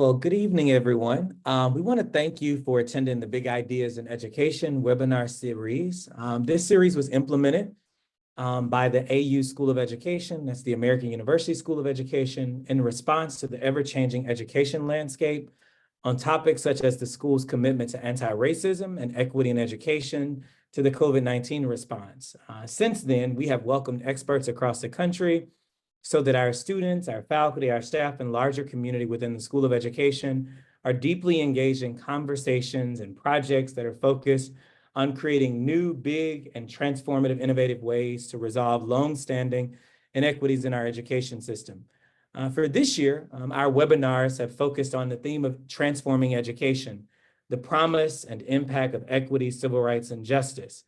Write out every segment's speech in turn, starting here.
Well, good evening, everyone. We want to thank you for attending the Big Ideas in Education webinar series. This series was implemented by the AU School of Education, that's the American University School of Education, in response to the ever-changing education landscape on topics such as the school's commitment to anti-racism and equity in education to the COVID-19 response. Since then, we have welcomed experts across the country so that our students, our faculty, our staff, and larger community within the School of Education are deeply engaged in conversations and projects that are focused on creating new, big, and transformative, innovative ways to resolve long-standing inequities in our education system. For this year, our webinars have focused on the theme of transforming education, the promise and impact of equity, civil rights, and justice.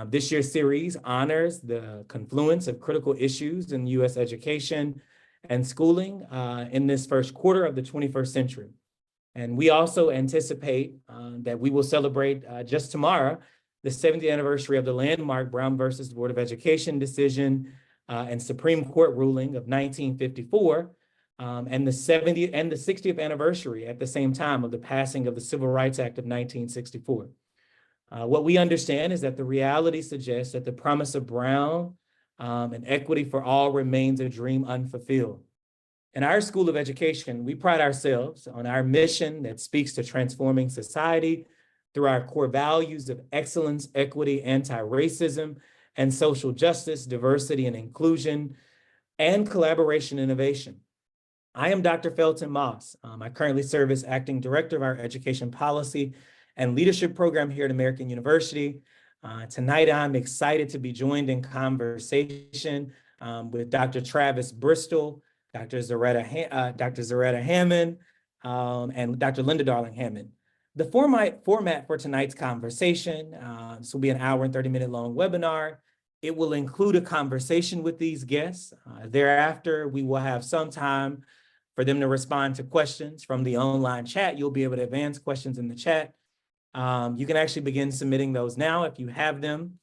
This year's series honors the confluence of critical issues in U.S. education and schooling in this first quarter of the 21st century. And we also anticipate that we will celebrate just tomorrow, the 70th anniversary of the landmark Brown versus Board of Education decision and Supreme Court ruling of 1954, and the 70th and the 60th anniversary at the same time of the passing of the Civil Rights Act of 1964. What we understand is that the reality suggests that the promise of Brown and equity for all remains a dream unfulfilled. In our School of Education, we pride ourselves on our mission that speaks to transforming society through our core values of excellence, equity, anti-racism, and social justice, diversity and inclusion, and collaboration innovation. I am Dr. Felton Moss. I currently serve as Acting Director of our Education Policy and Leadership Program here at American University. Tonight, I'm excited to be joined in conversation with Dr. Travis Bristol, Dr. Zaretta Hammond, and Dr. Linda Darling-Hammond. The format for tonight's conversation, this will be an hour and 30-minute long webinar. It will include a conversation with these guests. Thereafter, we will have some time for them to respond to questions from the online chat. You'll be able to advance questions in the chat. You can actually begin submitting those now if you have them.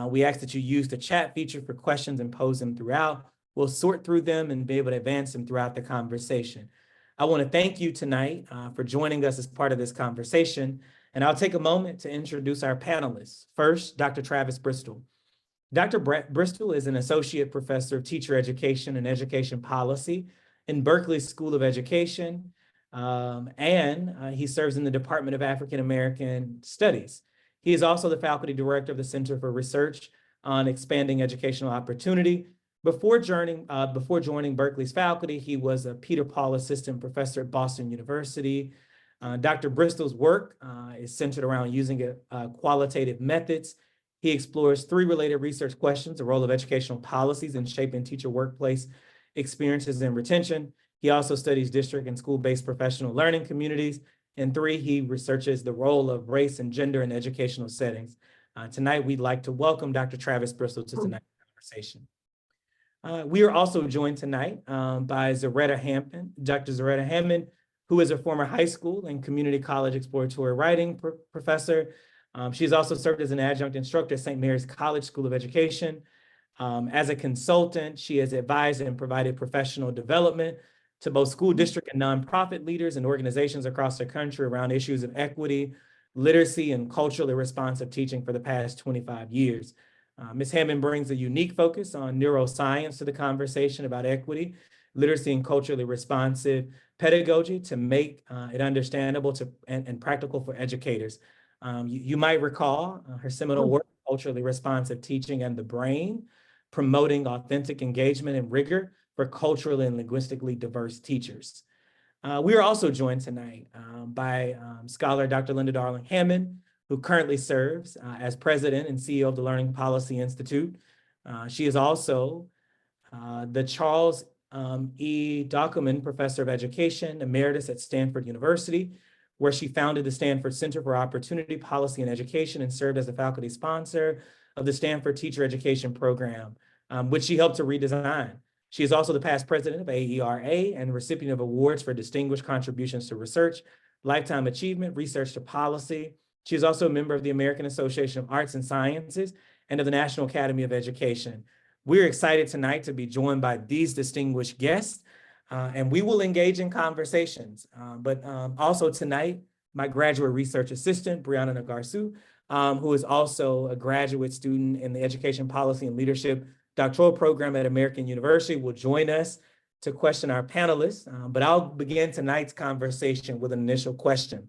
We ask that you use the chat feature for questions and pose them throughout. We'll sort through them and be able to advance them throughout the conversation. I want to thank you tonight for joining us as part of this conversation. And I'll take a moment to introduce our panelists. First, Dr. Travis Bristol. Dr. Bristol is an associate professor of teacher education and education policy in Berkeley School of Education. And he serves in the Department of African American Studies. He is also the faculty director of the Center for Research on Expanding Educational Opportunity. Before joining Berkeley's faculty, he was a Peter Paul Assistant Professor at Boston University. Dr. Bristol's work is centered around using qualitative methods. He explores three related research questions: the role of educational policies in shaping teacher workplace experiences and retention. He also studies district and school-based professional learning communities. And three, he researches the role of race and gender in educational settings. Tonight, we'd like to welcome Dr. Travis Bristol to tonight's conversation. We are also joined tonight by Zaretta Hammond, Dr. Zaretta Hammond, who is a former high school and community college exploratory writing professor. She's also served as an adjunct instructor at St. Mary's College School of Education. As a consultant, she has advised and provided professional development to both school district and nonprofit leaders and organizations across the country around issues of equity, literacy, and culturally responsive teaching for the past 25 years. Ms. Hammond brings a unique focus on neuroscience to the conversation about equity, literacy, and culturally responsive pedagogy to make it understandable and practical for educators. You might recall her seminal work, Culturally Responsive Teaching and the Brain, promoting authentic engagement and rigor for culturally and linguistically diverse teachers. We are also joined tonight by scholar Dr. Linda Darling-Hammond, who currently serves as president and CEO of the Learning Policy Institute. She is also the Charles E. Dockelman Professor of Education, Emeritus at Stanford University, where she founded the Stanford Center for Opportunity, Policy, and Education and served as a faculty sponsor of the Stanford Teacher Education Program, which she helped to redesign. She is also the past president of AERA and recipient of awards for distinguished contributions to research, lifetime achievement, research to policy. She is also a member of the American Association of Arts and Sciences and of the National Academy of Education. We're excited tonight to be joined by these distinguished guests. and we will engage in conversations. But also tonight, my graduate research assistant, Brianna Nagarsu, who is also a graduate student in the Education Policy and Leadership doctoral program at American University, will join us to question our panelists. But I'll begin tonight's conversation with an initial question.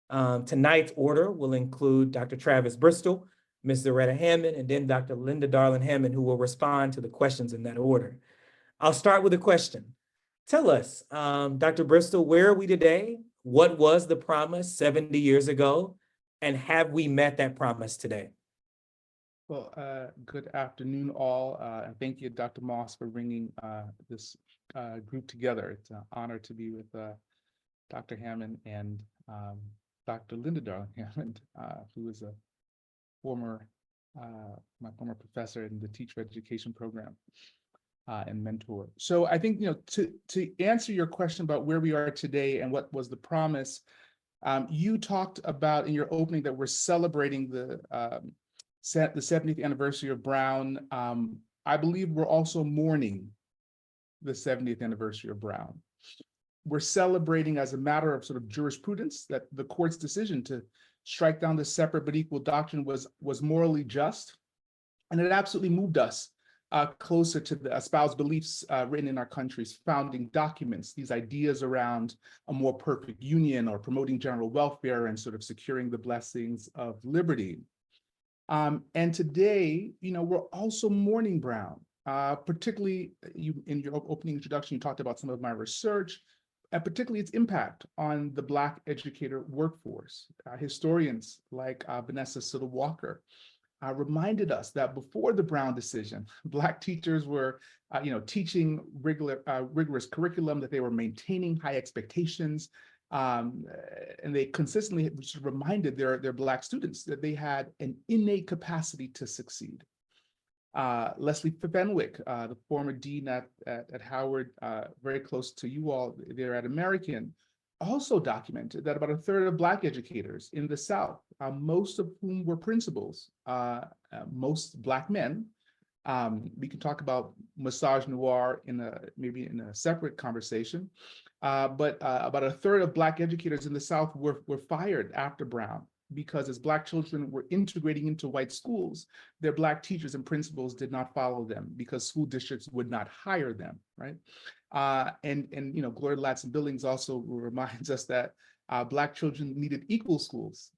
Tonight's order will include Dr. Travis Bristol, Ms. Zaretta Hammond, and then Dr. Linda Darling Hammond, who will respond to the questions in that order. I'll start with a question. Tell us, Dr. Bristol, where are we today? What was the promise 70 years ago? And have we met that promise today? Well, good afternoon, all, and thank you, Dr. Moss, for bringing this group together. It's an honor to be with Dr. Hammond and Dr. Linda Darling Hammond, who is a my former professor in the teacher education program and mentor. So I think, to answer your question about where we are today and what was the promise, you talked about in your opening that we're celebrating the 70th anniversary of Brown. I believe we're also mourning the 70th anniversary of Brown. We're celebrating, as a matter of sort of jurisprudence, that the court's decision to strike down the separate but equal doctrine was morally just, and it absolutely moved us closer to the espoused beliefs written in our country's founding documents, these ideas around a more perfect union or promoting general welfare and sort of securing the blessings of liberty. And today, we're also mourning Brown, particularly in your opening introduction, you talked about some of my research, and particularly its impact on the Black educator workforce. Historians like Vanessa Siddle Walker reminded us that before the Brown decision, Black teachers were, teaching rigorous curriculum, that they were maintaining high expectations, and they consistently reminded their Black students that they had an innate capacity to succeed. Leslie Fenwick, the former dean at Howard, very close to you all there at American, also documented that about a third of Black educators in the South, most of whom were principals, most Black men. We can talk about misogynoir maybe in a separate conversation, but about a third of Black educators in the South were fired after Brown, because as Black children were integrating into white schools, their Black teachers and principals did not follow them because school districts would not hire them, right? And Gloria Ladson Billings also reminds us that Black children needed equal schools,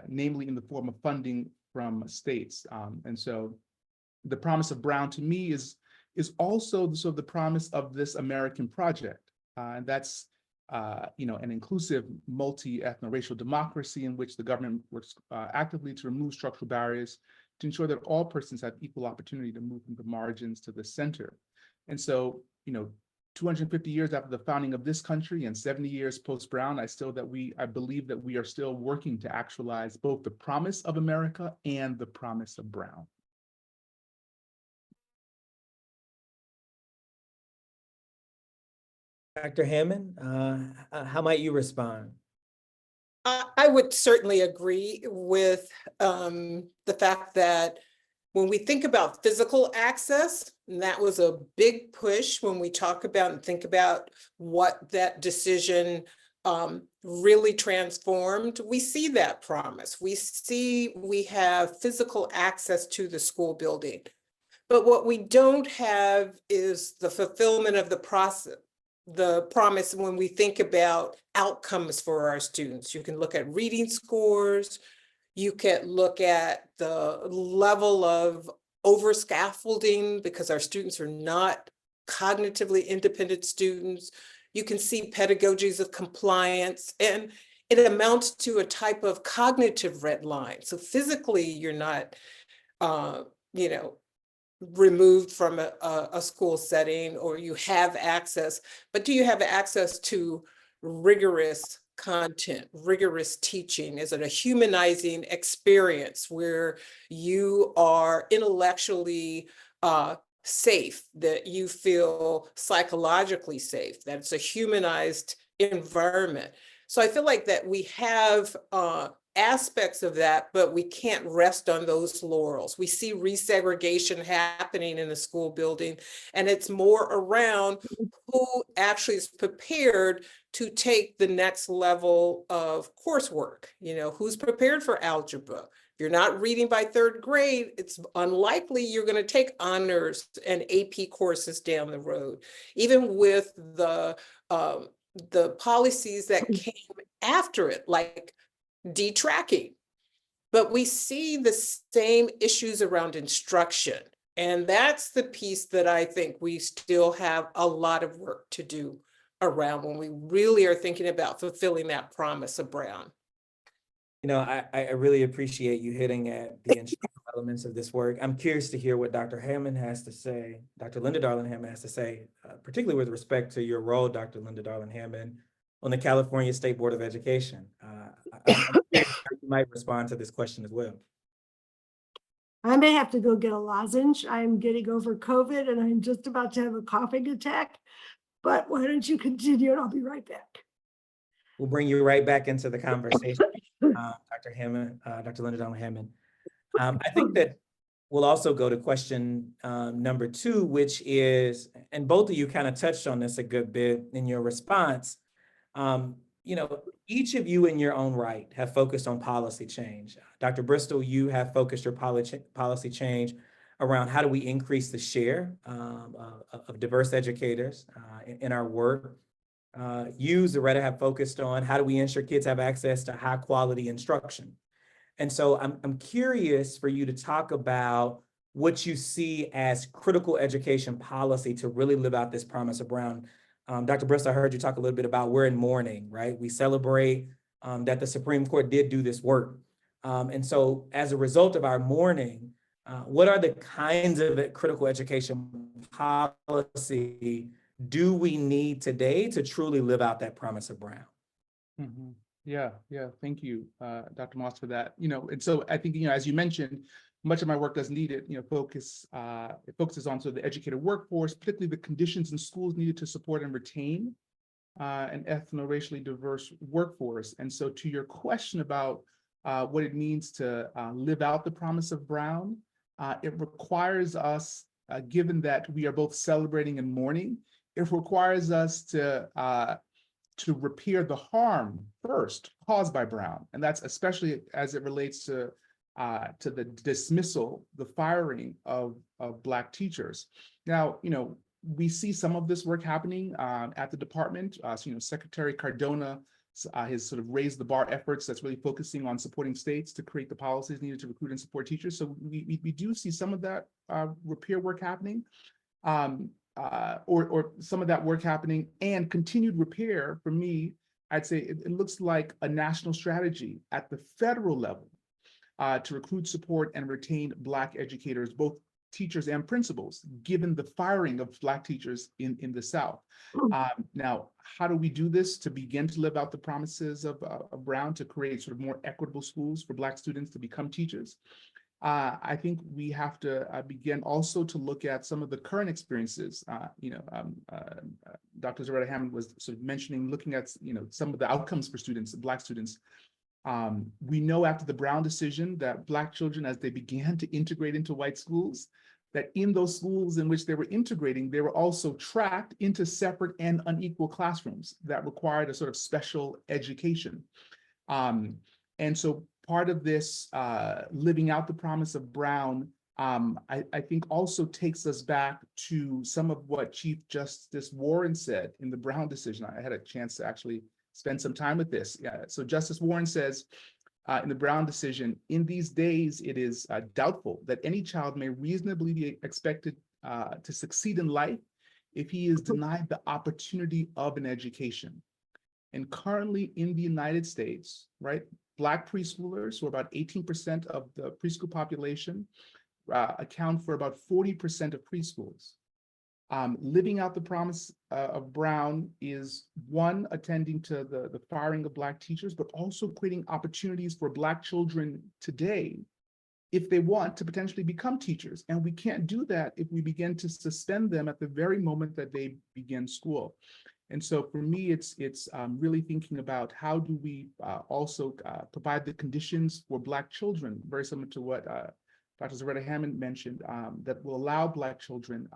namely in the form of funding from states. And so the promise of Brown to me is also the promise of this American project. And that's an inclusive multi-ethno-racial democracy in which the government works actively to remove structural barriers to ensure that all persons have equal opportunity to move from the margins to the center. And so, 250 years after the founding of this country and 70 years post-Brown, I believe that we are still working to actualize both the promise of America and the promise of Brown. Dr. Hammond, how might you respond? I would certainly agree with the fact that when we think about physical access, and that was a big push when we talk about and think about what that decision really transformed, we see that promise. We have physical access to the school building. But what we don't have is the fulfillment of the promise when we think about outcomes for our students. You can look at reading scores, you can look at the level of over-scaffolding because our students are not cognitively independent students. You can see pedagogies of compliance, and it amounts to a type of cognitive red line. So physically, you're not, removed from a school setting, or you have access, but do you have access to rigorous content, rigorous teaching? Is it a humanizing experience where you are intellectually safe, that you feel psychologically safe, that it's a humanized environment? So I feel like that we have aspects of that, but we can't rest on those laurels. We see resegregation happening in the school building, and it's more around who actually is prepared to take the next level of coursework. You know, who's prepared for algebra? If you're not reading by third grade, it's unlikely you're going to take honors and AP courses down the road. Even with the policies that came after it, like detracking. But we see the same issues around instruction. And that's the piece that I think we still have a lot of work to do around when we really are thinking about fulfilling that promise of Brown. You know, I really appreciate you hitting at the instructional elements of this work. I'm curious to hear what Dr. Hammond has to say, Dr. Linda Darling Hammond has to say, particularly with respect to your role, Dr. Linda Darling Hammond, on the California State Board of Education. I'm curious how you might respond to this question as well. I may have to go get a lozenge. I'm getting over COVID and I'm just about to have a coughing attack. But why don't you continue and I'll be right back. We'll bring you right back into the conversation, Dr. Hammond, Dr. Linda Darling Hammond. I think that we'll also go to question number 2, which is, and both of you kind of touched on this a good bit in your response. You know, each of you in your own right have focused on policy change. Dr. Bristol, you have focused your policy change around how do we increase the share of diverse educators in our work. You, Zaretta, have focused on how do we ensure kids have access to high quality instruction. And so I'm curious for you to talk about what you see as critical education policy to really live out this promise of Brown. Dr. Bristol, I heard you talk a little bit about we're in mourning, right? We celebrate that the Supreme Court did do this work. And so as a result of our mourning, what are the kinds of critical education policy do we need today to truly live out that promise of Brown? Mm-hmm. Yeah. Thank you, Dr. Moss, for that. You know, and so I think, you know, as you mentioned, much of my work does need it, you know, it focuses on sort of the educated workforce, particularly the conditions in schools needed to support and retain an ethno-racially diverse workforce. And so to your question about what it means to live out the promise of Brown, it requires us, given that we are both celebrating and mourning, it requires us to repair the harm first caused by Brown. And that's especially as it relates to the dismissal, the firing of Black teachers. Now, you know, we see some of this work happening at the department. So, you know, Secretary Cardona has sort of raised the bar efforts that's really focusing on supporting states to create the policies needed to recruit and support teachers. So we do see some of that repair work happening. Or some of that work happening, and continued repair. For me, I'd say it looks like a national strategy at the federal level to recruit, support, and retain Black educators, both teachers and principals, given the firing of Black teachers in the South. Now, how do we do this to begin to live out the promises of Brown to create sort of more equitable schools for Black students to become teachers? I think we have to begin also to look at some of the current experiences. Dr. Zaretta Hammond was sort of mentioning, looking at, you know, some of the outcomes for students, Black students. We know after the Brown decision that Black children, as they began to integrate into white schools, that in those schools in which they were integrating, they were also tracked into separate and unequal classrooms that required a sort of special education. And so part of this living out the promise of Brown, I think also takes us back to some of what Chief Justice Warren said in the Brown decision. I had a chance to actually spend some time with this. So Justice Warren says in the Brown decision, in these days, it is doubtful that any child may reasonably be expected to succeed in life if he is denied the opportunity of an education. And currently in the United States, right, Black preschoolers, who are about 18% of the preschool population, account for about 40% of preschools. Living out the promise of Brown is, one, attending to the firing of Black teachers, but also creating opportunities for Black children today, if they want to potentially become teachers. And we can't do that if we begin to suspend them at the very moment that they begin school. And so for me, it's really thinking about how do we also provide the conditions for Black children, very similar to what Dr. Zaretta Hammond mentioned, that will allow Black children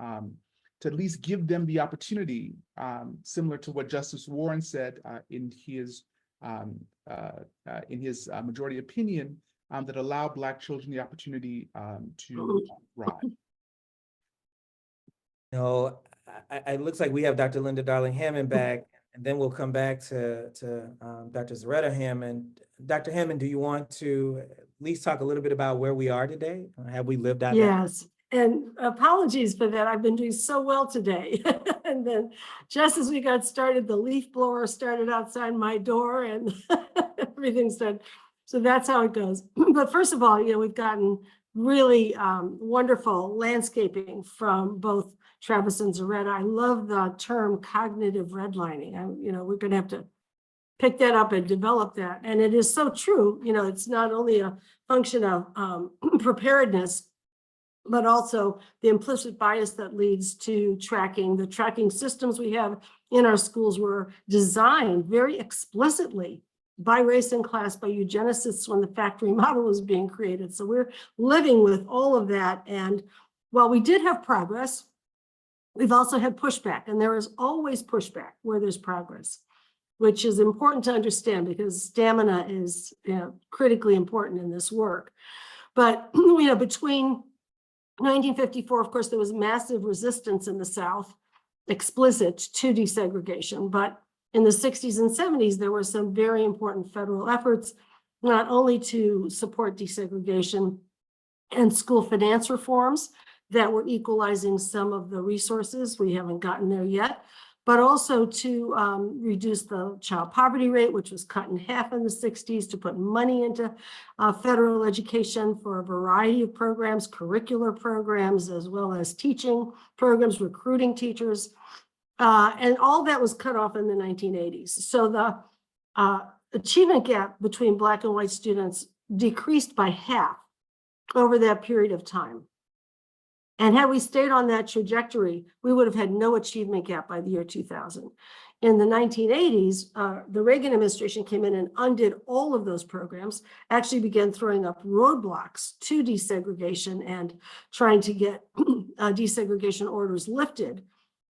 to at least give them the opportunity, similar to what Justice Warren said in his majority opinion, that allow Black children the opportunity to thrive. No, it looks like we have Dr. Linda Darling Hammond back, and then we'll come back to Dr. Zaretta Hammond. Dr. Hammond, do you want to at least talk a little bit about where we are today? Have we lived out that? Yes, and apologies for that. I've been doing so well today. And then just as we got started, the leaf blower started outside my door and everything started. So that's how it goes. But first of all, we've gotten really wonderful landscaping from both Travis and Zaretta. I love the term cognitive redlining. We're going to have to pick that up and develop that. And it is so true. It's not only a function of preparedness, but also the implicit bias that leads to tracking. The tracking systems we have in our schools were designed very explicitly by race and class, by eugenicists when the factory model was being created. So we're living with all of that. And while we did have progress, we've also had pushback, and there is always pushback where there's progress, which is important to understand because stamina is critically important in this work. But between 1954, of course, there was massive resistance in the South, explicit to desegregation. But in the 60s and 70s, there were some very important federal efforts, not only to support desegregation and school finance reforms that were equalizing some of the resources, we haven't gotten there yet, but also to reduce the child poverty rate, which was cut in half in the 60s, to put money into federal education for a variety of programs, curricular programs, as well as teaching programs, recruiting teachers. And all that was cut off in the 1980s. So the achievement gap between Black and white students decreased by half over that period of time. And had we stayed on that trajectory, we would have had no achievement gap by the year 2000. In the 1980s, the Reagan administration came in and undid all of those programs, actually began throwing up roadblocks to desegregation and trying to get desegregation orders lifted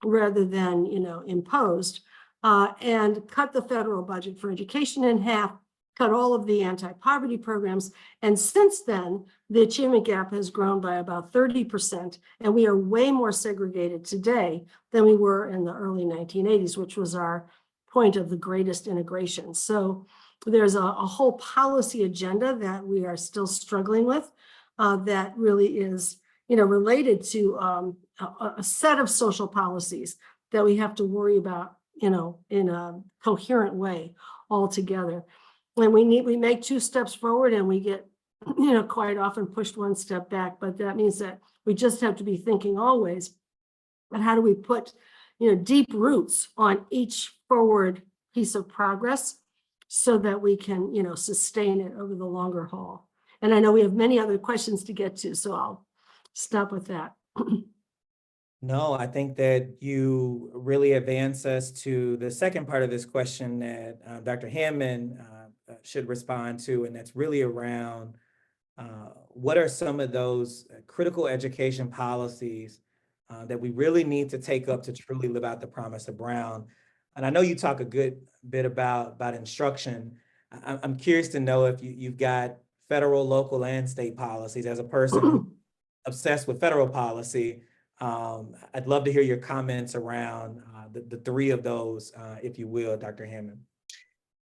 rather than imposed, and cut the federal budget for education in half, cut all of the anti-poverty programs. And since then, the achievement gap has grown by about 30%, and we are way more segregated today than we were in the early 1980s, which was our point of the greatest integration. So there's a whole policy agenda that we are still struggling with that really is related to a set of social policies that we have to worry about in a coherent way altogether. When we make two steps forward and we get quite often pushed one step back, but that means that we just have to be thinking always, but how do we put deep roots on each forward piece of progress so that we can sustain it over the longer haul. And I know we have many other questions to get to, so I'll stop with that. No, I think that you really advance us to the second part of this question that Dr. Hammond should respond to, and that's really around what are some of those critical education policies that we really need to take up to truly live out the promise of Brown. And I know you talk a good bit about instruction. I'm curious to know if you've got federal, local, and state policies. As a person obsessed with federal policy, I'd love to hear your comments around the three of those, if you will, Dr. Hammond.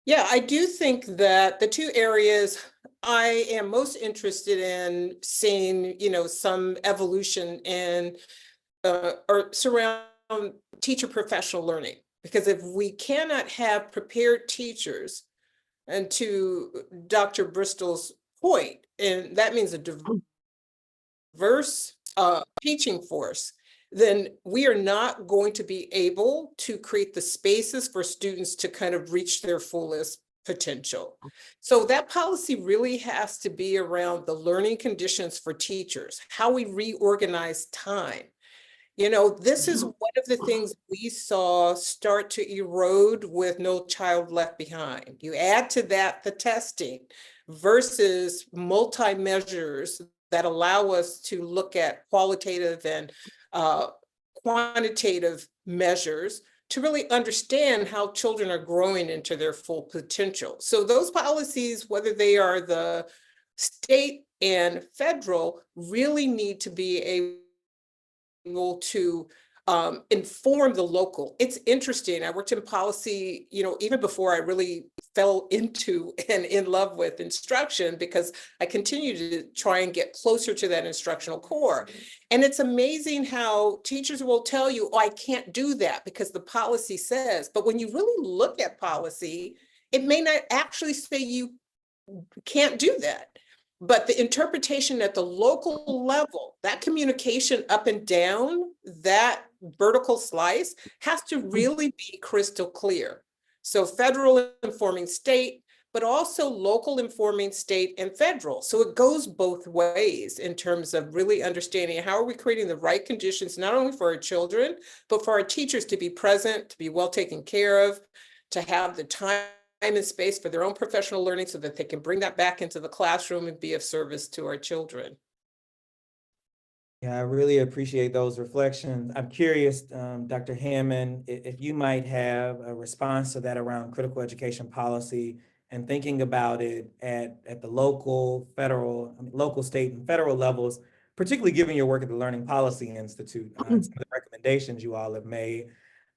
Yeah, I do think that the two areas I am most interested in seeing, some evolution in or surround teacher professional learning. Because if we cannot have prepared teachers, and to Dr. Bristol's point, and that means a diverse teaching force, then we are not going to be able to create the spaces for students to kind of reach their fullest potential. So that policy really has to be around the learning conditions for teachers, how we reorganize time. You know, this is one of the things we saw start to erode with No Child Left Behind. You add to that the testing versus multi-measures that allow us to look at qualitative and quantitative measures to really understand how children are growing into their full potential. So those policies, whether they are the state and federal, really need to be able to inform the local. It's interesting. I worked in policy, you know, even before I really fell into and in love with instruction, because I continue to try and get closer to that instructional core. And it's amazing how teachers will tell you, oh, I can't do that because the policy says, but when you really look at policy, it may not actually say you can't do that. But the interpretation at the local level, that communication up and down, that vertical slice has to really be crystal clear. So federal informing state, but also local informing state and federal. So it goes both ways in terms of really understanding how are we creating the right conditions, not only for our children, but for our teachers to be present, to be well taken care of, to have the time and space for their own professional learning so that they can bring that back into the classroom and be of service to our children. Yeah, I really appreciate those reflections. I'm curious, Dr. Hammond, if you might have a response to that around critical education policy and thinking about it at the local, federal, local, state, and federal levels, particularly given your work at the Learning Policy Institute, and some of the recommendations you all have made.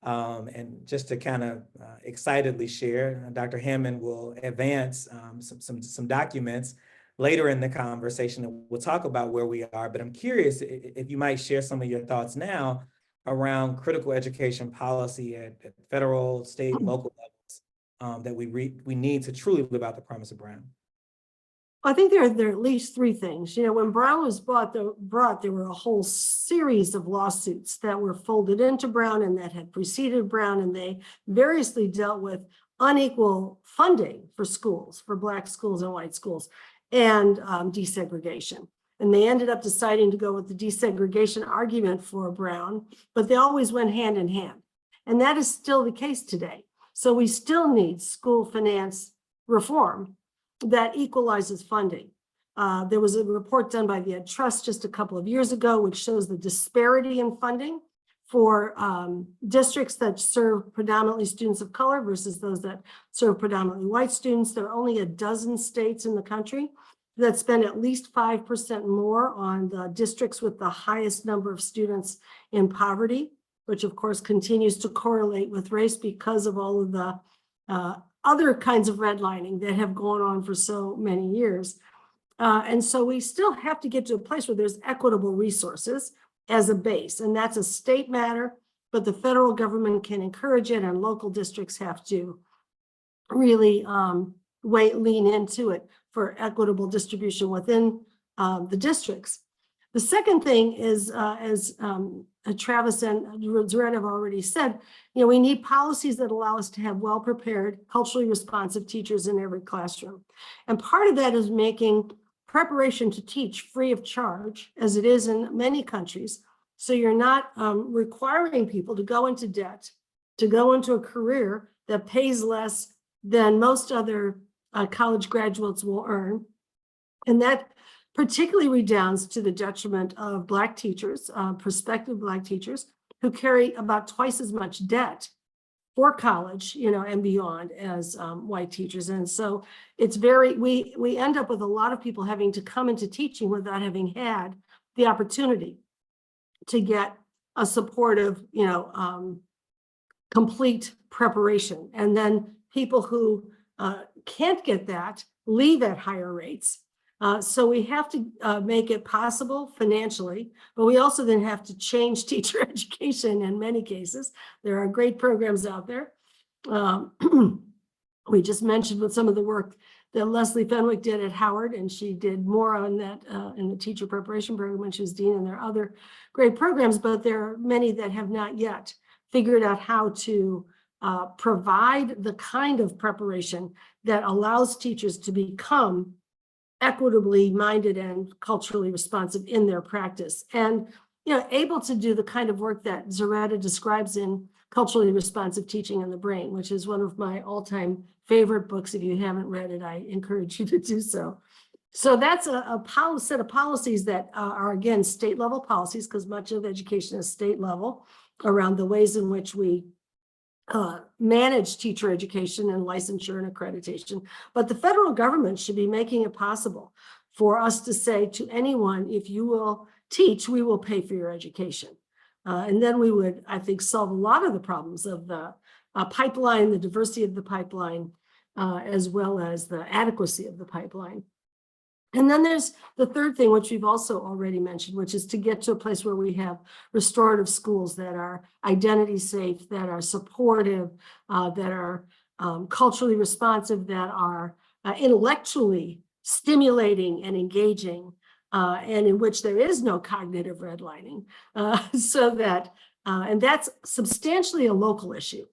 And just to kind of excitedly share, Dr. Hammond will advance some documents later in the conversation that we'll talk about where we are. But I'm curious if you might share some of your thoughts now around critical education policy at federal, state, and local levels that we need to truly live out the promise of Brown. I think there are at least three things. You know, when Brown was brought, there were a whole series of lawsuits that were folded into Brown and that had preceded Brown, and they variously dealt with unequal funding for schools, for Black schools and white schools, and desegregation. And they ended up deciding to go with the desegregation argument for Brown, but they always went hand in hand. And that is still the case today. So we still need school finance reform that equalizes funding. There was a report done by the Ed Trust just a couple of years ago, which shows the disparity in funding for districts that serve predominantly students of color versus those that serve predominantly white students. There are only a dozen states in the country that spend at least 5% more on the districts with the highest number of students in poverty, which of course continues to correlate with race because of all of the other kinds of redlining that have gone on for so many years. And so we still have to get to a place where there's equitable resources as a base, and that's a state matter, but the federal government can encourage it and local districts have to really lean into it for equitable distribution within the districts. The second thing is, as Travis and Zaretta have already said, you know, we need policies that allow us to have well-prepared, culturally responsive teachers in every classroom. And part of that is making preparation to teach free of charge, as it is in many countries. So you're not requiring people to go into debt, to go into a career that pays less than most other college graduates will earn. And that particularly redounds to the detriment of Black teachers, prospective Black teachers, who carry about twice as much debt for college, you know, and beyond as white teachers. And so it's we end up with a lot of people having to come into teaching without having had the opportunity to get a supportive, you know, complete preparation. And then people who can't get that leave at higher rates. So we have to make it possible financially, but we also then have to change teacher education in many cases. There are great programs out there. We just mentioned with some of the work that Leslie Fenwick did at Howard, and she did more on that in the teacher preparation program when she was dean, and there are other great programs, but there are many that have not yet figured out how to provide the kind of preparation that allows teachers to become equitably minded and culturally responsive in their practice. And able to do the kind of work that Zaretta describes in Culturally Responsive Teaching in the Brain, which is one of my all-time favorite books. If you haven't read it, I encourage you to do so. So that's a set of policies that are, again, state level policies, because much of education is state level, around the ways in which we manage teacher education and licensure and accreditation. But the federal government should be making it possible for us to say to anyone, if you will teach, we will pay for your education. And then we would, I think, solve a lot of the problems of the pipeline, the diversity of the pipeline, as well as the adequacy of the pipeline. And then there's the third thing, which we've also already mentioned, which is to get to a place where we have restorative schools that are identity safe, that are supportive, that are culturally responsive, that are intellectually stimulating and engaging, and in which there is no cognitive redlining, so that, and that's substantially a local issue.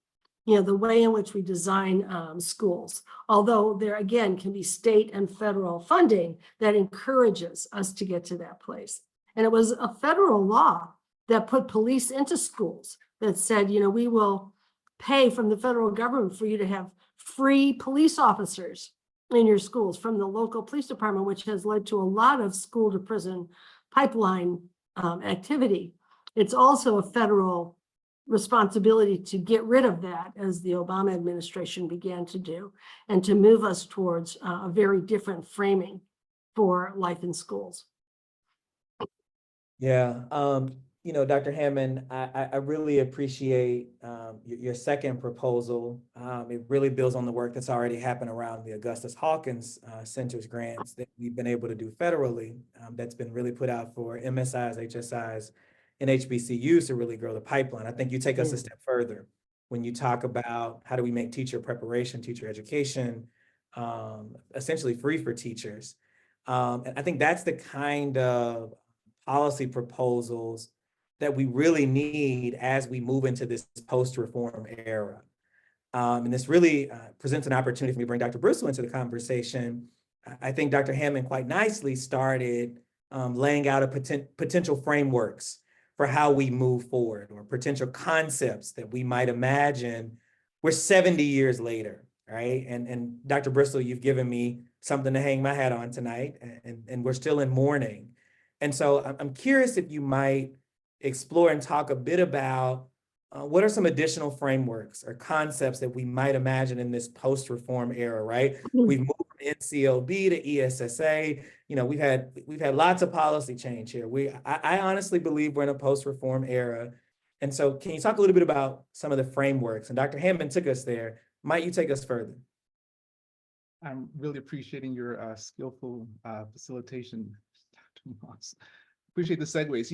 The way in which we design schools, although there again can be state and federal funding that encourages us to get to that place. And it was a federal law that put police into schools that said, we will pay from the federal government for you to have free police officers in your schools from the local police department, which has led to a lot of school to prison pipeline activity. It's also a federal responsibility to get rid of that, as the Obama administration began to do, and to move us towards a very different framing for life in schools. Yeah, Dr. Hammond, I really appreciate your second proposal. It really builds on the work that's already happened around the Augustus Hawkins Center's grants that we've been able to do federally, that's been really put out for MSIs, HSIs, and HBCUs to really grow the pipeline. I think you take us a step further when you talk about how do we make teacher preparation, teacher education, essentially free for teachers. And I think that's the kind of policy proposals that we really need as we move into this post-reform era. And this really presents an opportunity for me to bring Dr. Bristol into the conversation. I think Dr. Hammond quite nicely started laying out a potential frameworks for how we move forward, or potential concepts that we might imagine. We're 70 years later, right? And Dr. Bristol, you've given me something to hang my hat on tonight, and we're still in mourning. And so I'm curious if you might explore and talk a bit about what are some additional frameworks or concepts that we might imagine in this post-reform era, right? We've moved from NCLB to ESSA. We've had lots of policy change here. I honestly believe we're in a post-reform era. And so can you talk a little bit about some of the frameworks? And Dr. Hammond took us there. Might you take us further? I'm really appreciating your skillful facilitation, Dr. Moss. Appreciate the segues.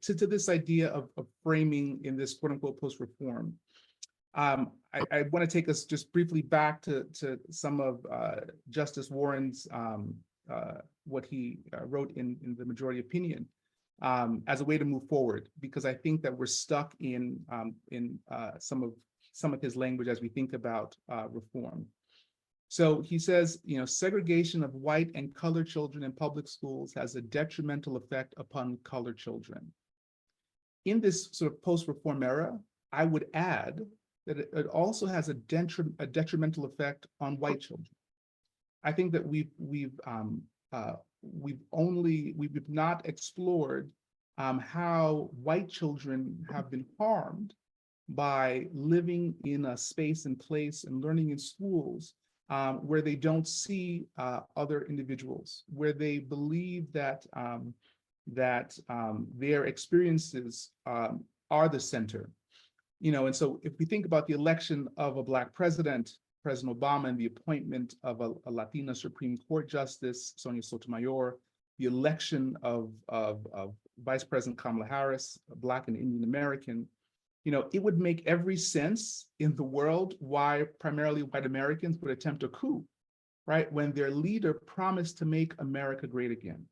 To this idea of framing in this quote unquote post-reform, I want to take us just briefly back to some of Justice Warren's, what he wrote in the majority opinion as a way to move forward, because I think that we're stuck in some of his language as we think about reform. So he says, segregation of white and colored children in public schools has a detrimental effect upon colored children. In this sort of post-reform era, I would add that it also has a detrimental effect on white children. I think that we've not explored how white children have been harmed by living in a space and place and learning in schools where they don't see other individuals, where they believe that their experiences are the center. And so if we think about the election of a Black president, President Obama, and the appointment of a Latina Supreme Court Justice, Sonia Sotomayor, the election of Vice President Kamala Harris, a Black and Indian American, it would make every sense in the world why primarily white Americans would attempt a coup, right? When their leader promised to make America great again.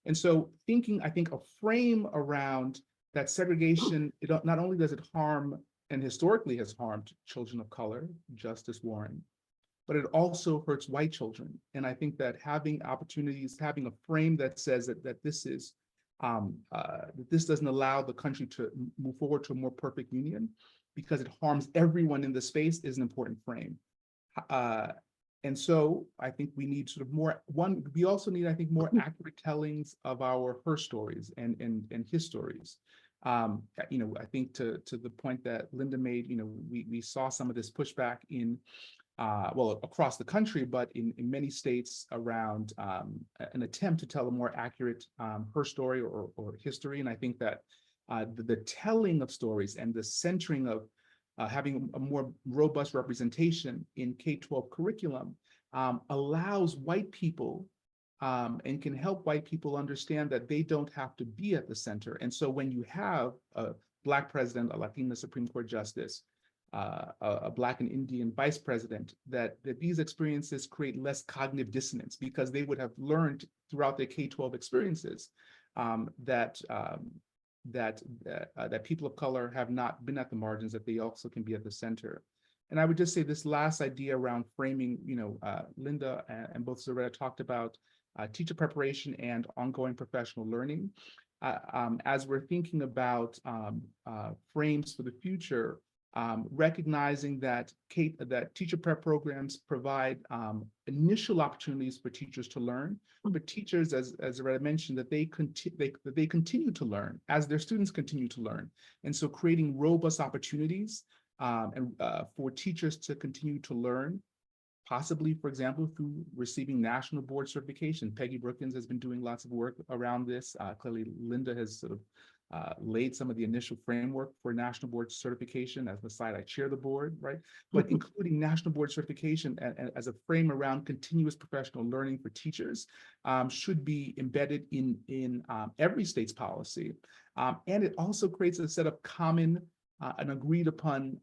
And so I think a frame around that segregation, not only does it harm, and historically has harmed, children of color, Justice Warren, but it also hurts white children. And I think that having opportunities, having a frame that says that this is that this doesn't allow the country to move forward to a more perfect union because it harms everyone in the space is an important frame. And so I think we need sort of we also need, I think, more accurate tellings of our her stories and his stories. You know, I think to the point that Linda made, you know, we saw some of this pushback in, well, across the country, but in many states around an attempt to tell a more accurate her story or history. And I think that the telling of stories and the centering of having a more robust representation in K-12 curriculum allows white people and can help white people understand that they don't have to be at the center. And so when you have a Black president, a Latina Supreme Court justice, a Black and Indian vice president, that these experiences create less cognitive dissonance because they would have learned throughout their K-12 experiences that people of color have not been at the margins, that they also can be at the center. And I would just say this last idea around framing, you know, Linda and both Zaretta talked about teacher preparation and ongoing professional learning. As we're thinking about frames for the future, recognizing that teacher prep programs provide initial opportunities for teachers to learn, but teachers, as Zaretta mentioned, that they continue to learn as their students continue to learn. And so creating robust opportunities for teachers to continue to learn, possibly, for example, through receiving national board certification. Peggy Brookins has been doing lots of work around this. Clearly, Linda has sort of laid some of the initial framework for national board certification. As an aside, I chair the board, right? But including national board certification as a frame around continuous professional learning for teachers should be embedded in every state's policy. And it also creates a set of common and agreed upon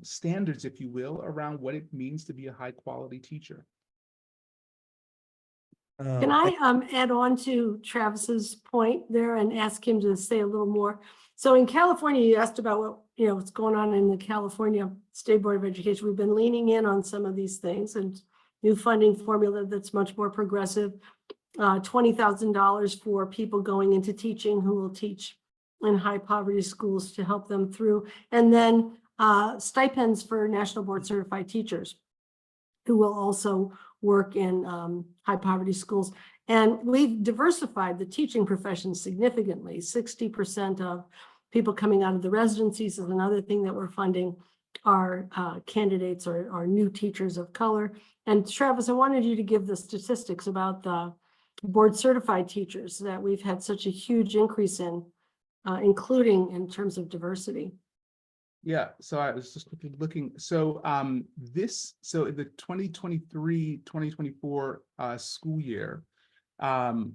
standards, if you will, around what it means to be a high quality teacher. Can I add on to Travis's point there and ask him to say a little more? So in California, you asked about what, you know, what's going on in the California State Board of Education. We've been leaning in on some of these things and new funding formula that's much more progressive. $20,000 for people going into teaching who will teach in high poverty schools to help them through. And then stipends for national board certified teachers who will also work in high poverty schools. And we've diversified the teaching profession significantly. 60% of people coming out of the residencies is another thing that we're funding. Are candidates or new teachers of color. And Travis, I wanted you to give the statistics about the board certified teachers that we've had such a huge increase in, including in terms of diversity. Yeah, so I was just quickly looking. So in the 2023-2024 school year, about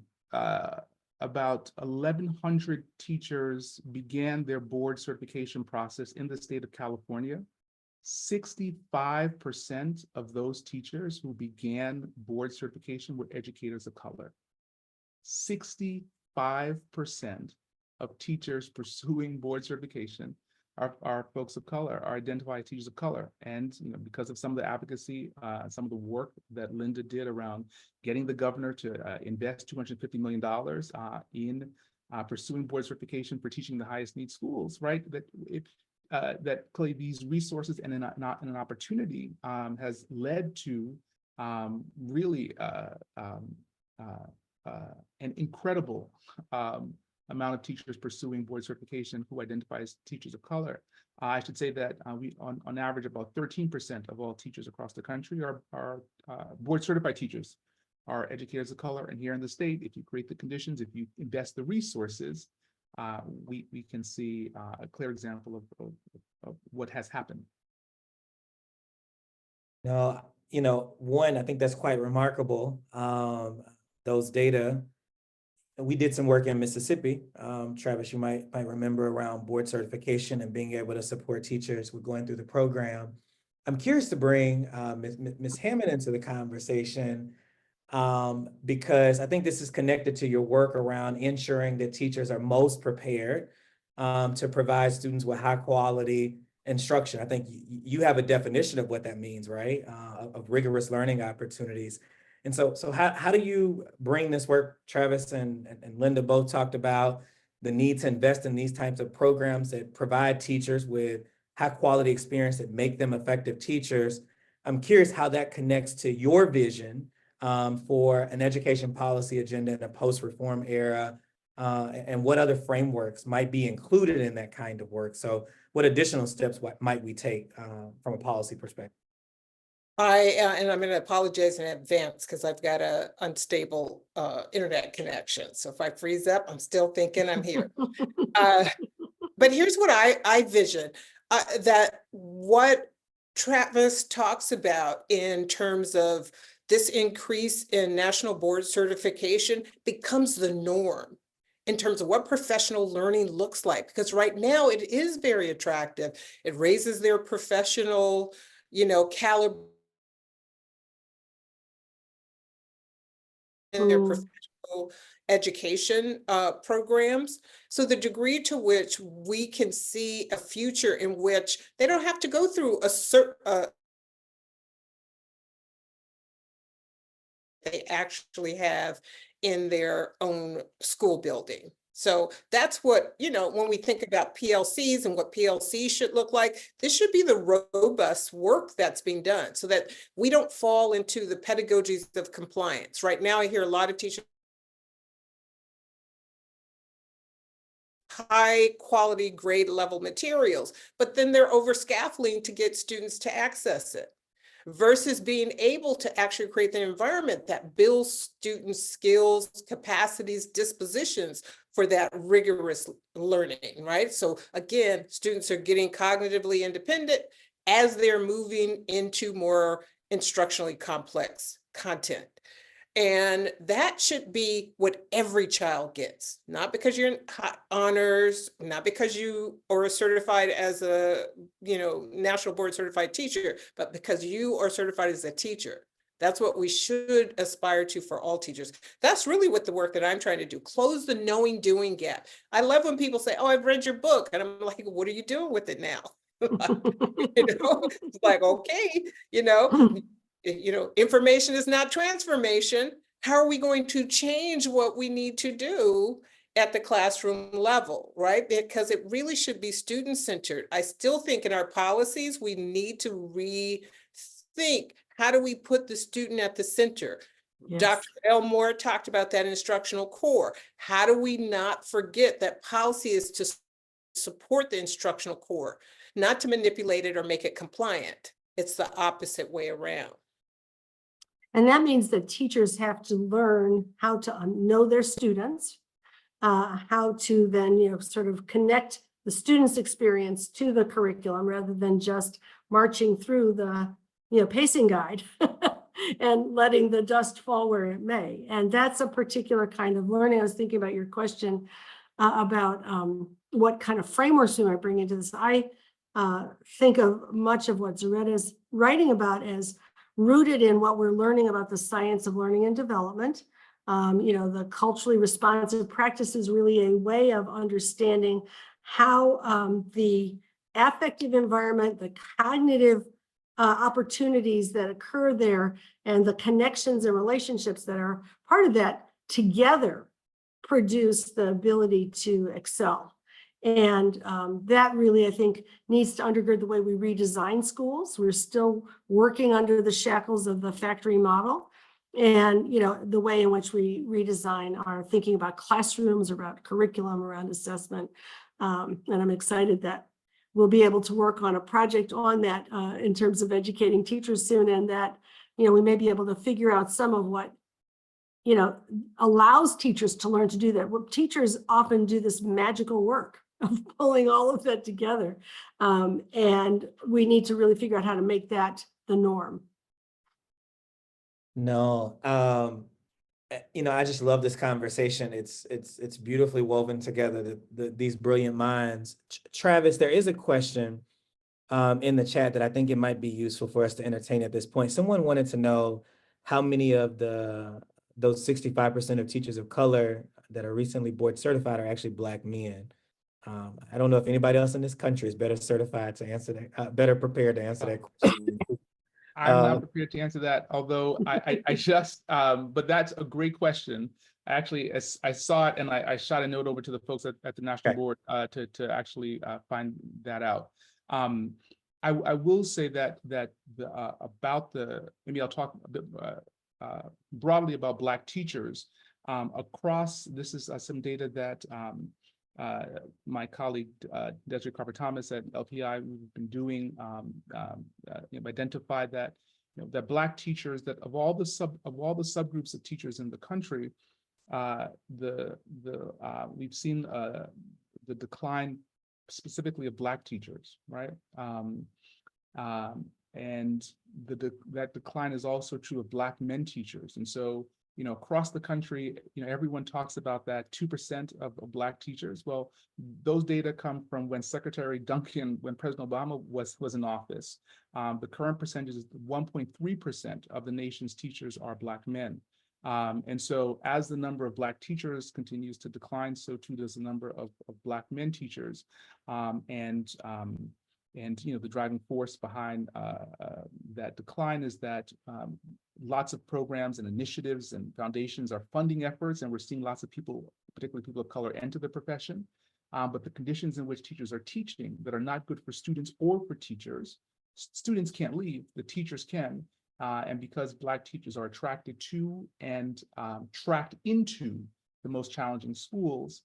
1,100 teachers began their board certification process in the state of California. 65% of those teachers who began board certification were educators of color. 65% of teachers pursuing board certification are folks of color, are identified teachers of color. And because of some of the advocacy, some of the work that Linda did around getting the governor to invest $250 million in pursuing board certification for teaching the highest need schools, right? That clearly these resources and an opportunity has led to really an incredible amount of teachers pursuing board certification who identify as teachers of color. I should say that we, on average, about 13% of all teachers across the country are board certified teachers, are educators of color. And here in the state, if you create the conditions, if you invest the resources, we can see a clear example of what has happened. No, one, I think that's quite remarkable. Those data. We did some work in Mississippi. Travis, you might remember around board certification and being able to support teachers with going through the program. I'm curious to bring Ms. Hammond into the conversation because I think this is connected to your work around ensuring that teachers are most prepared to provide students with high quality instruction. I think you have a definition of what that means, right? Of rigorous learning opportunities. And so how do you bring this work? Travis and Linda both talked about the need to invest in these types of programs that provide teachers with high quality experience that make them effective teachers. I'm curious how that connects to your vision for an education policy agenda in a post-reform era, and what other frameworks might be included in that kind of work. So what additional steps might we take from a policy perspective? And I'm going to apologize in advance because I've got a unstable internet connection. So if I freeze up, I'm still thinking I'm here. But here's what I vision, that what Travis talks about in terms of this increase in national board certification becomes the norm in terms of what professional learning looks like. Because right now it is very attractive. It raises their professional, caliber in their professional education programs. So the degree to which we can see a future in which they don't have to go through a certain, they actually have in their own school building. So that's what, when we think about PLCs and what PLCs should look like, this should be the robust work that's being done so that we don't fall into the pedagogies of compliance. Right now, I hear a lot of teachers high quality grade level materials, but then they're over scaffolding to get students to access it, versus being able to actually create an environment that builds students' skills, capacities, dispositions for that rigorous learning, right? So again, students are getting cognitively independent as they're moving into more instructionally complex content. And that should be what every child gets, not because you're in honors, not because you are certified as a, national board certified teacher, but because you are certified as a teacher. That's what we should aspire to for all teachers. That's really what the work that I'm trying to do, close the knowing doing gap. I love when people say, oh, I've read your book. And I'm like, what are you doing with it now? It's like, okay, information is not transformation. How are we going to change what we need to do at the classroom level, right? Because it really should be student-centered. I still think in our policies, we need to rethink, how do we put the student at the center? Yes. Dr. Elmore talked about that instructional core. How do we not forget that policy is to support the instructional core, not to manipulate it or make it compliant? It's the opposite way around. And that means that teachers have to learn how to know their students, how to then, sort of connect the student's experience to the curriculum rather than just marching through the, pacing guide and letting the dust fall where it may. And that's a particular kind of learning. I was thinking about your question about what kind of frameworks we might bring into this. I think of much of what Zaretta is writing about as rooted in what we're learning about the science of learning and development. The culturally responsive practice is really a way of understanding how the affective environment, the cognitive opportunities that occur there, and the connections and relationships that are part of that together produce the ability to excel. And that really, I think, needs to undergird the way we redesign schools. We're still working under the shackles of the factory model. And, the way in which we redesign our thinking about classrooms, about curriculum, around assessment. And I'm excited that we'll be able to work on a project on that in terms of educating teachers soon. And that, we may be able to figure out some of what allows teachers to learn to do that. Well, teachers often do this magical work of pulling all of that together. And we need to really figure out how to make that the norm. No, I just love this conversation. It's beautifully woven together, these brilliant minds. Travis, there is a question in the chat that I think it might be useful for us to entertain at this point. Someone wanted to know how many of those 65% of teachers of color that are recently board certified are actually Black men. I don't know if anybody else in this country is better certified to answer that, better prepared to answer that question. I'm not prepared to answer that, although I just, but that's a great question. Actually, as I saw it and I shot a note over to the folks at the National Board to actually find that out. I will say that about maybe I'll talk a bit broadly about Black teachers across. This is some data that my colleague Desiree Carver-Thomas at LPI we've been doing. Identified that that Black teachers, that of all the subgroups of teachers in the country, we've seen the decline specifically of Black teachers, right? And that decline is also true of Black men teachers. And so, across the country, everyone talks about that 2% of Black teachers. Well, those data come from when Secretary Duncan, when President Obama was in office. The current percentage is 1.3% of the nation's teachers are Black men. And so as the number of Black teachers continues to decline, so too does the number of Black men teachers. And the driving force behind that decline is that lots of programs and initiatives and foundations are funding efforts, and we're seeing lots of people, particularly people of color, enter the profession. But the conditions in which teachers are teaching that are not good for students or for teachers, students can't leave, the teachers can. And because Black teachers are attracted to and tracked into the most challenging schools,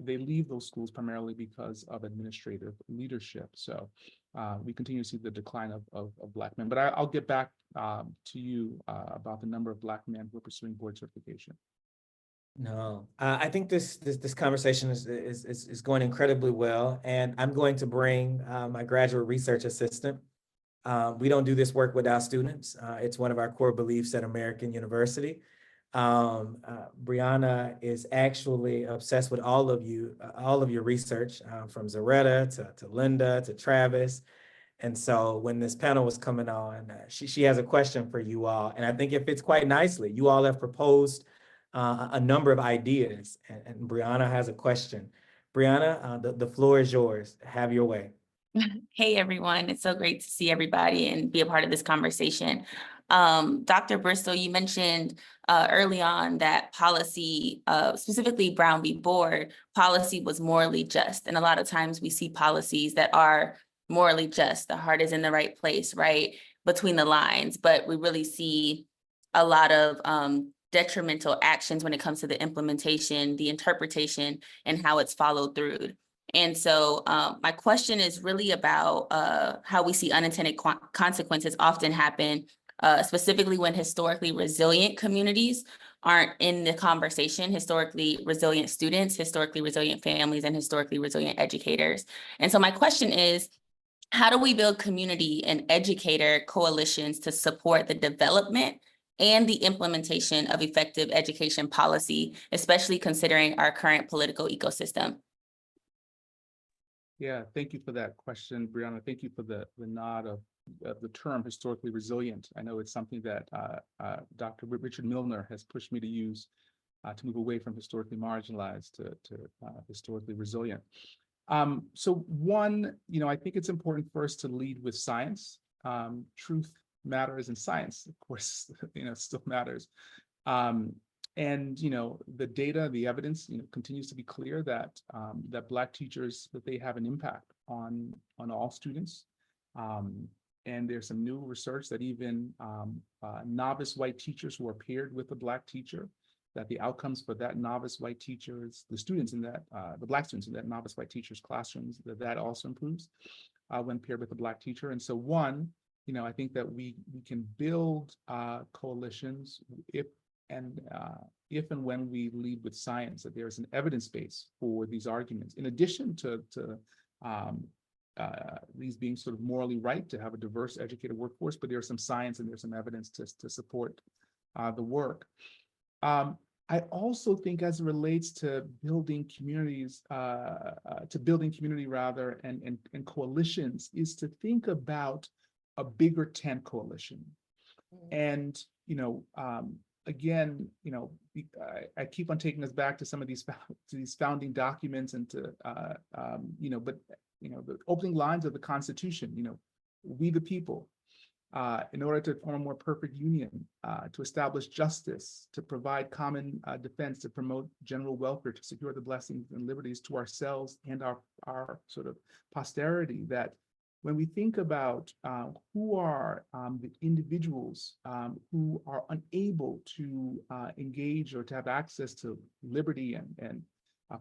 they leave those schools primarily because of administrative leadership. So we continue to see the decline of Black men. But I'll get back to you about the number of Black men who are pursuing board certification. No, I think this conversation is going incredibly well, and I'm going to bring my graduate research assistant. We don't do this work without students. It's one of our core beliefs at American University. Brianna is actually obsessed with all of your research, from Zaretta to Linda to Travis. And so when this panel was coming on, she has a question for you all, and I think it fits quite nicely. You all have proposed a number of ideas, and Brianna has a question. Brianna, the floor is yours. Have your way. Hey, everyone. It's so great to see everybody and be a part of this conversation. Dr. Bristol, you mentioned early on that policy, specifically Brown v. Board, policy was morally just. And a lot of times we see policies that are morally just. The heart is in the right place, right? Between the lines. But we really see a lot of detrimental actions when it comes to the implementation, the interpretation, and how it's followed through. And so my question is really about how we see unintended consequences often happen, specifically when historically resilient communities aren't in the conversation, historically resilient students, historically resilient families, and historically resilient educators. And so my question is, how do we build community and educator coalitions to support the development and the implementation of effective education policy, especially considering our current political ecosystem? Yeah, thank you for that question, Brianna. Thank you for the nod of the term historically resilient. I know it's something that Dr. Richard Milner has pushed me to use to move away from historically marginalized to historically resilient. So one, I think it's important for us to lead with science. Truth matters, and science, of course, still matters. And the data, the evidence, continues to be clear that that Black teachers, that they have an impact on all students. And there's some new research that even novice white teachers who are paired with a Black teacher, that the outcomes for that novice white teachers, the students in that, the Black students in that novice white teachers' classrooms, that also improves when paired with a Black teacher. And so one, I think that we can build coalitions if and when we lead with science, that there's an evidence base for these arguments, in addition to these being sort of morally right to have a diverse educated workforce, but there's some science and there's some evidence to support the work. I also think, as it relates to building communities, and coalitions, is to think about a bigger tent coalition. And again, I keep on taking us back to some of these founding documents and to but the opening lines of the Constitution, we the people. in order to form a more perfect union, to establish justice, to provide common defense, to promote general welfare, to secure the blessings and liberties to ourselves and our sort of posterity. That when we think about who are the individuals who are unable to engage or to have access to liberty and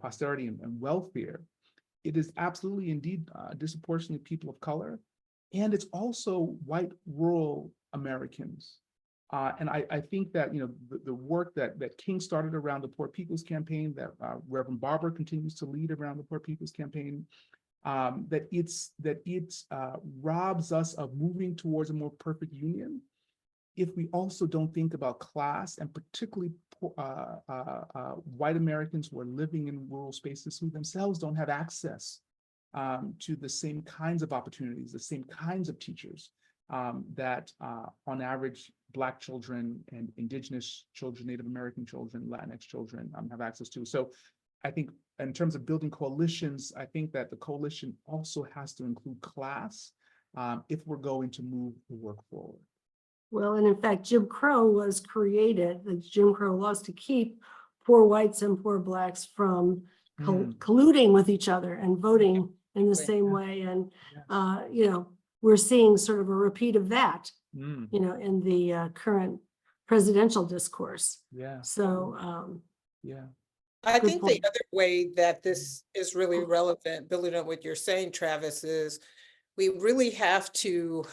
posterity and welfare, it is absolutely indeed disproportionately people of color. And it's also white rural Americans. And I think that, you know, the work that King started around the Poor People's Campaign, that Reverend Barber continues to lead around the Poor People's Campaign, that it robs us of moving towards a more perfect union if we also don't think about class, and particularly white Americans who are living in rural spaces who themselves don't have access to the same kinds of opportunities, the same kinds of teachers that on average Black children and Indigenous children, Native American children, Latinx children have access to. So I think in terms of building coalitions, I think that the coalition also has to include class if we're going to move the work forward. Well, and in fact, Jim Crow was created, the Jim Crow laws, to keep poor whites and poor Blacks from colluding with each other and voting in the same way. And, you know, we're seeing sort of a repeat of that, you know, in the current presidential discourse. Yeah. So, Yeah. I Good think point. the other way that this is really relevant, building on what you're saying, Travis, is we really have to,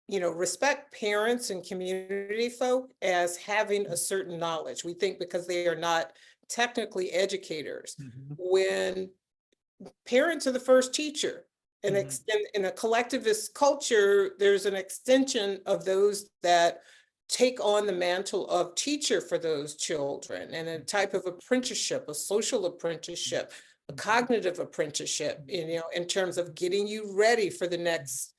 you know, respect parents and community folk as having a certain knowledge. We think because they are not technically educators, when parents are the first teacher. And in a collectivist culture, there's an extension of those that take on the mantle of teacher for those children, and a type of apprenticeship, a social apprenticeship, a cognitive apprenticeship, you know, in terms of getting you ready for the next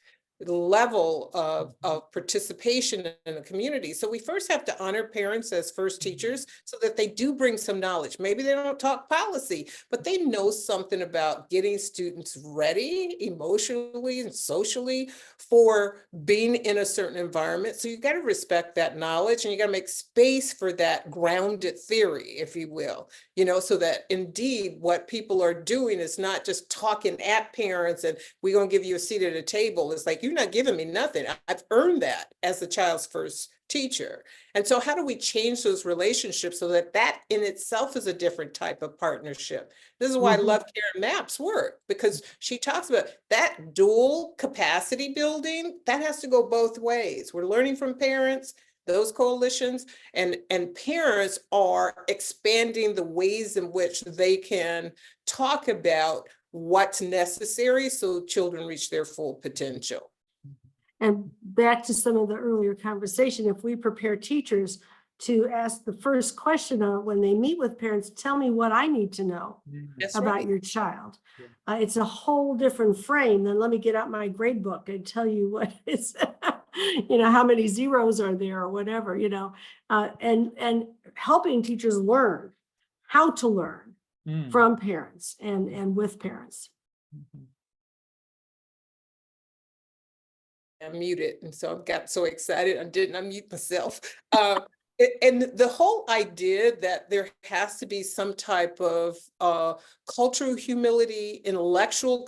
level of participation in the community. So we first have to honor parents as first teachers so that they do bring some knowledge. Maybe they don't talk policy, but they know something about getting students ready emotionally and socially for being in a certain environment. So you got to respect that knowledge, and you got to make space for that grounded theory, if you will, you know, so that indeed what people are doing is not just talking at parents and we're going to give you a seat at a table. It's like, you're not giving me nothing. I've earned that as the child's first teacher. And so how do we change those relationships so that that in itself is a different type of partnership? This is why I love Karen Mapp's work, because she talks about that dual capacity building, that has to go both ways. We're learning from parents, those coalitions, and parents are expanding the ways in which they can talk about what's necessary so children reach their full potential. and back to some of the earlier conversation, if we prepare teachers to ask the first question when they meet with parents, tell me what I need to know about your child. It's a whole different frame than let me get out my grade book and tell you what is, you know, how many zeros are there or whatever, you know, and helping teachers learn how to learn from parents and with parents. I'm muted, and so I got so excited I didn't unmute myself. And the whole idea that there has to be some type of cultural humility, intellectual,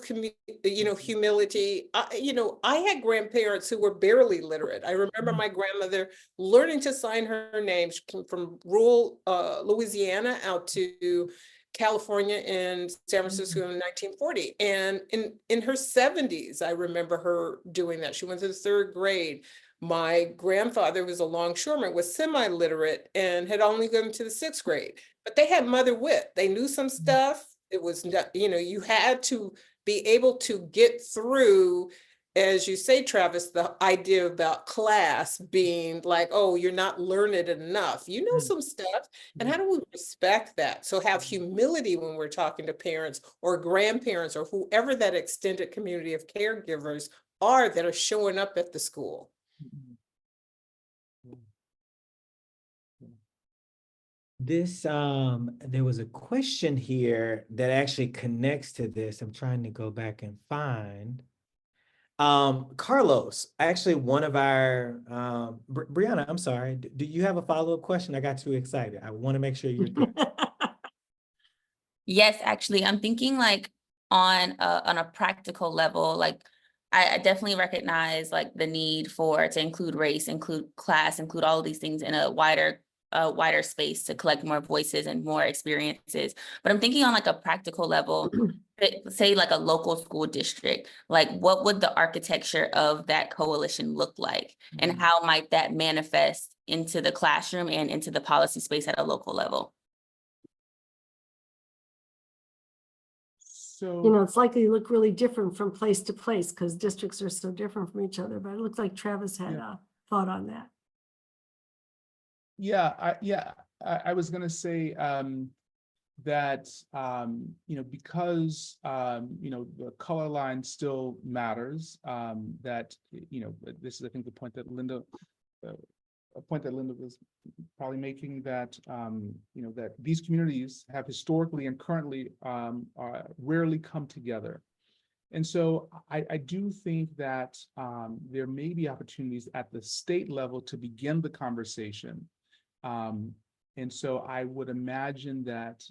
you know, humility. You know, I had grandparents who were barely literate. I remember my grandmother learning to sign her name. She came from rural Louisiana out to California and San Francisco in 1940. And in her 70s, I remember her doing that. She went to the 3rd grade. My grandfather was a longshoreman, was semi-literate, and had only gone to the 6th grade. But they had mother wit. They knew some stuff. It was, you know, you had to be able to get through, as you say, Travis, the idea about class being like, oh, you're not learned enough. You know some stuff. And how do we respect that? So have humility when we're talking to parents or grandparents or whoever that extended community of caregivers are that are showing up at the school. This, there was a question here that actually connects to this. I'm trying to go back and find. Carlos, actually one of our, Brianna, I'm sorry. Do you have a follow-up question? I got too excited. I want to make sure you're good. Yes, actually, I'm thinking like on a practical level, like I definitely recognize like the need to include race, include class, include all of these things in a wider space to collect more voices and more experiences. But I'm thinking on like a practical level, say like a local school district, like what would the architecture of that coalition look like? And how might that manifest into the classroom and into the policy space at a local level? So, It's likely to look really different from place to place because districts are so different from each other, but it looks like Travis had a thought on that. I was gonna say that because the color line still matters. That this is, I think, the point that Linda was probably making, that that these communities have historically and currently rarely come together. And so I do think that there may be opportunities at the state level to begin the conversation. And so I would imagine that,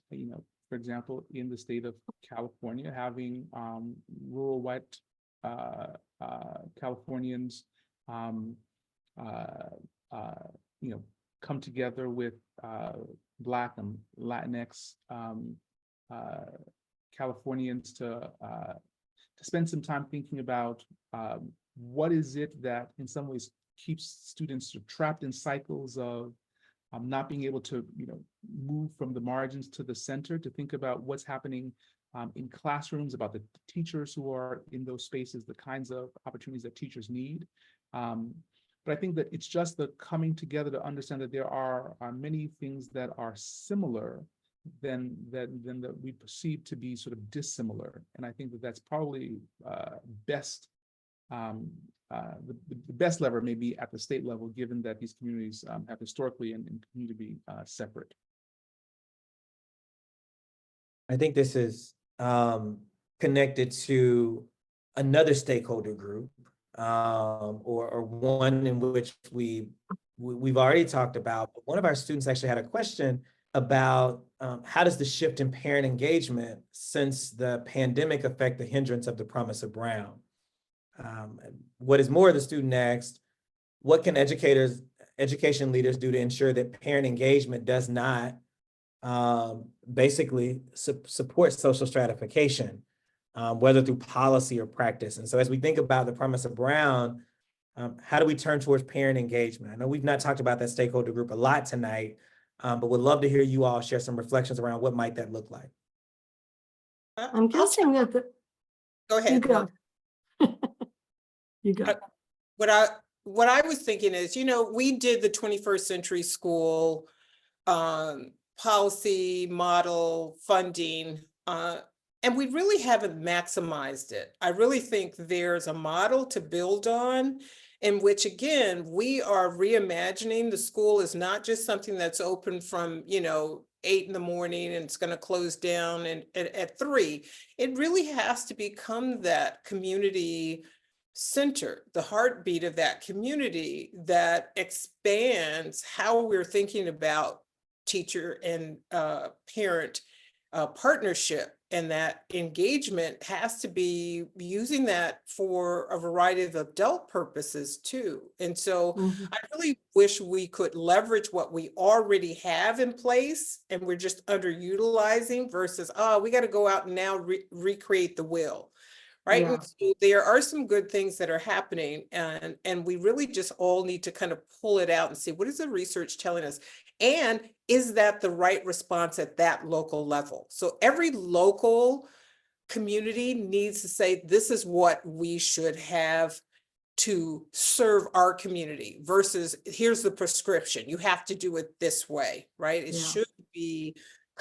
for example, in the state of California, having rural white Californians, come together with Black and Latinx Californians to spend some time thinking about what is it that in some ways keeps students sort of trapped in cycles of not being able to move from the margins to the center, to think about what's happening in classrooms, about the teachers who are in those spaces, the kinds of opportunities that teachers need. But I think that it's just the coming together to understand that there are many things that are similar than that we perceive to be sort of dissimilar. And I think that that's probably best. The best lever may be at the state level, given that these communities have historically and continue to be separate. I think this is connected to another stakeholder group, or one in which we've already talked about. But one of our students actually had a question about how does the shift in parent engagement since the pandemic affect the hindrance of the Promise of Brown? What is more, the student asked, what can education leaders do to ensure that parent engagement does not basically support social stratification, whether through policy or practice? And so as we think about the Promise of Brown, how do we turn towards parent engagement? I know we've not talked about that stakeholder group a lot tonight, but would love to hear you all share some reflections around what might that look like. I'm guessing that Go ahead. You go. You go. What I was thinking is, we did the 21st Century School policy model funding, and we really haven't maximized it. I really think there's a model to build on, in which, again, we are reimagining the school is not just something that's open from 8 in the morning and it's going to close down at 3. It really has to become that community center, the heartbeat of that community that expands how we're thinking about teacher and parent partnership. And that engagement has to be using that for a variety of adult purposes too. And so I really wish we could leverage what we already have in place and we're just underutilizing versus, we got to go out and now recreate the wheel. Right. Yeah. And so there are some good things that are happening, and we really just all need to kind of pull it out and see, what is the research telling us? And is that the right response at that local level? So every local community needs to say, this is what we should have to serve our community versus here's the prescription. You have to do it this way, right? It should be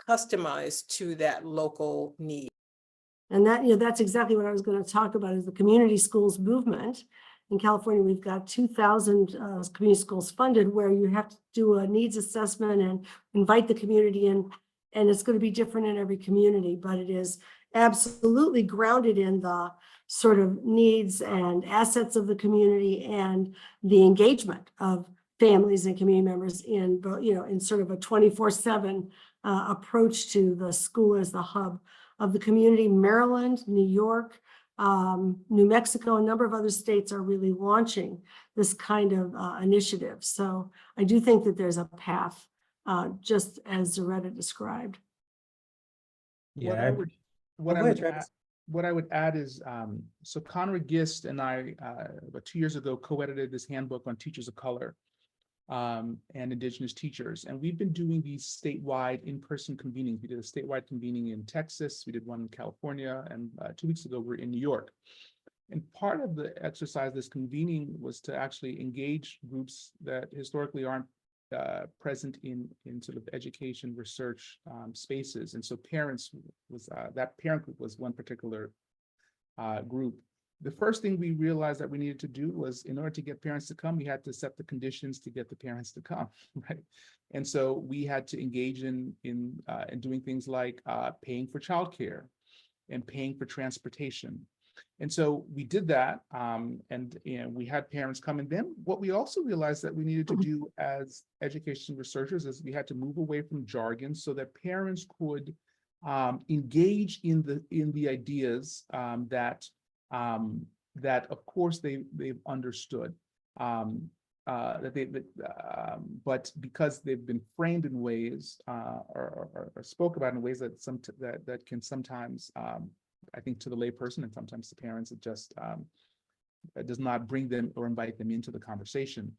customized to that local need. And that's exactly what I was going to talk about, is the community schools movement. In California, we've got 2,000 community schools funded, where you have to do a needs assessment and invite the community in, and it's going to be different in every community, but it is absolutely grounded in the sort of needs and assets of the community and the engagement of families and community members in, in sort of a 24/7 approach to the school as the hub of the community. Maryland, New York, New Mexico, a number of other states are really launching this kind of initiative. So I do think that there's a path, just as Zaretta described. What Yeah. I would, what Go I ahead, would add, Travis. what I would add is, so Conrad Gist and I, about 2 years ago, co-edited this handbook on teachers of color and Indigenous teachers. And we've been doing these statewide in-person convenings. We did a statewide convening in Texas. We did one in California. And 2 weeks ago, we're in New York. And part of the exercise, this convening, was to actually engage groups that historically aren't present in sort of education research spaces. And so parents was, that parent group was one particular group. The first thing we realized that we needed to do was, in order to get parents to come, we had to set the conditions to get the parents to come, right? And so we had to engage in doing things like paying for childcare and paying for transportation. And so we did that, and we had parents come. And then what we also realized that we needed to do as education researchers is we had to move away from jargon so that parents could engage in the ideas that of course they've understood, but because they've been framed in ways or spoke about in ways that can sometimes, I think, to the layperson and sometimes to parents, it just does not bring them or invite them into the conversation.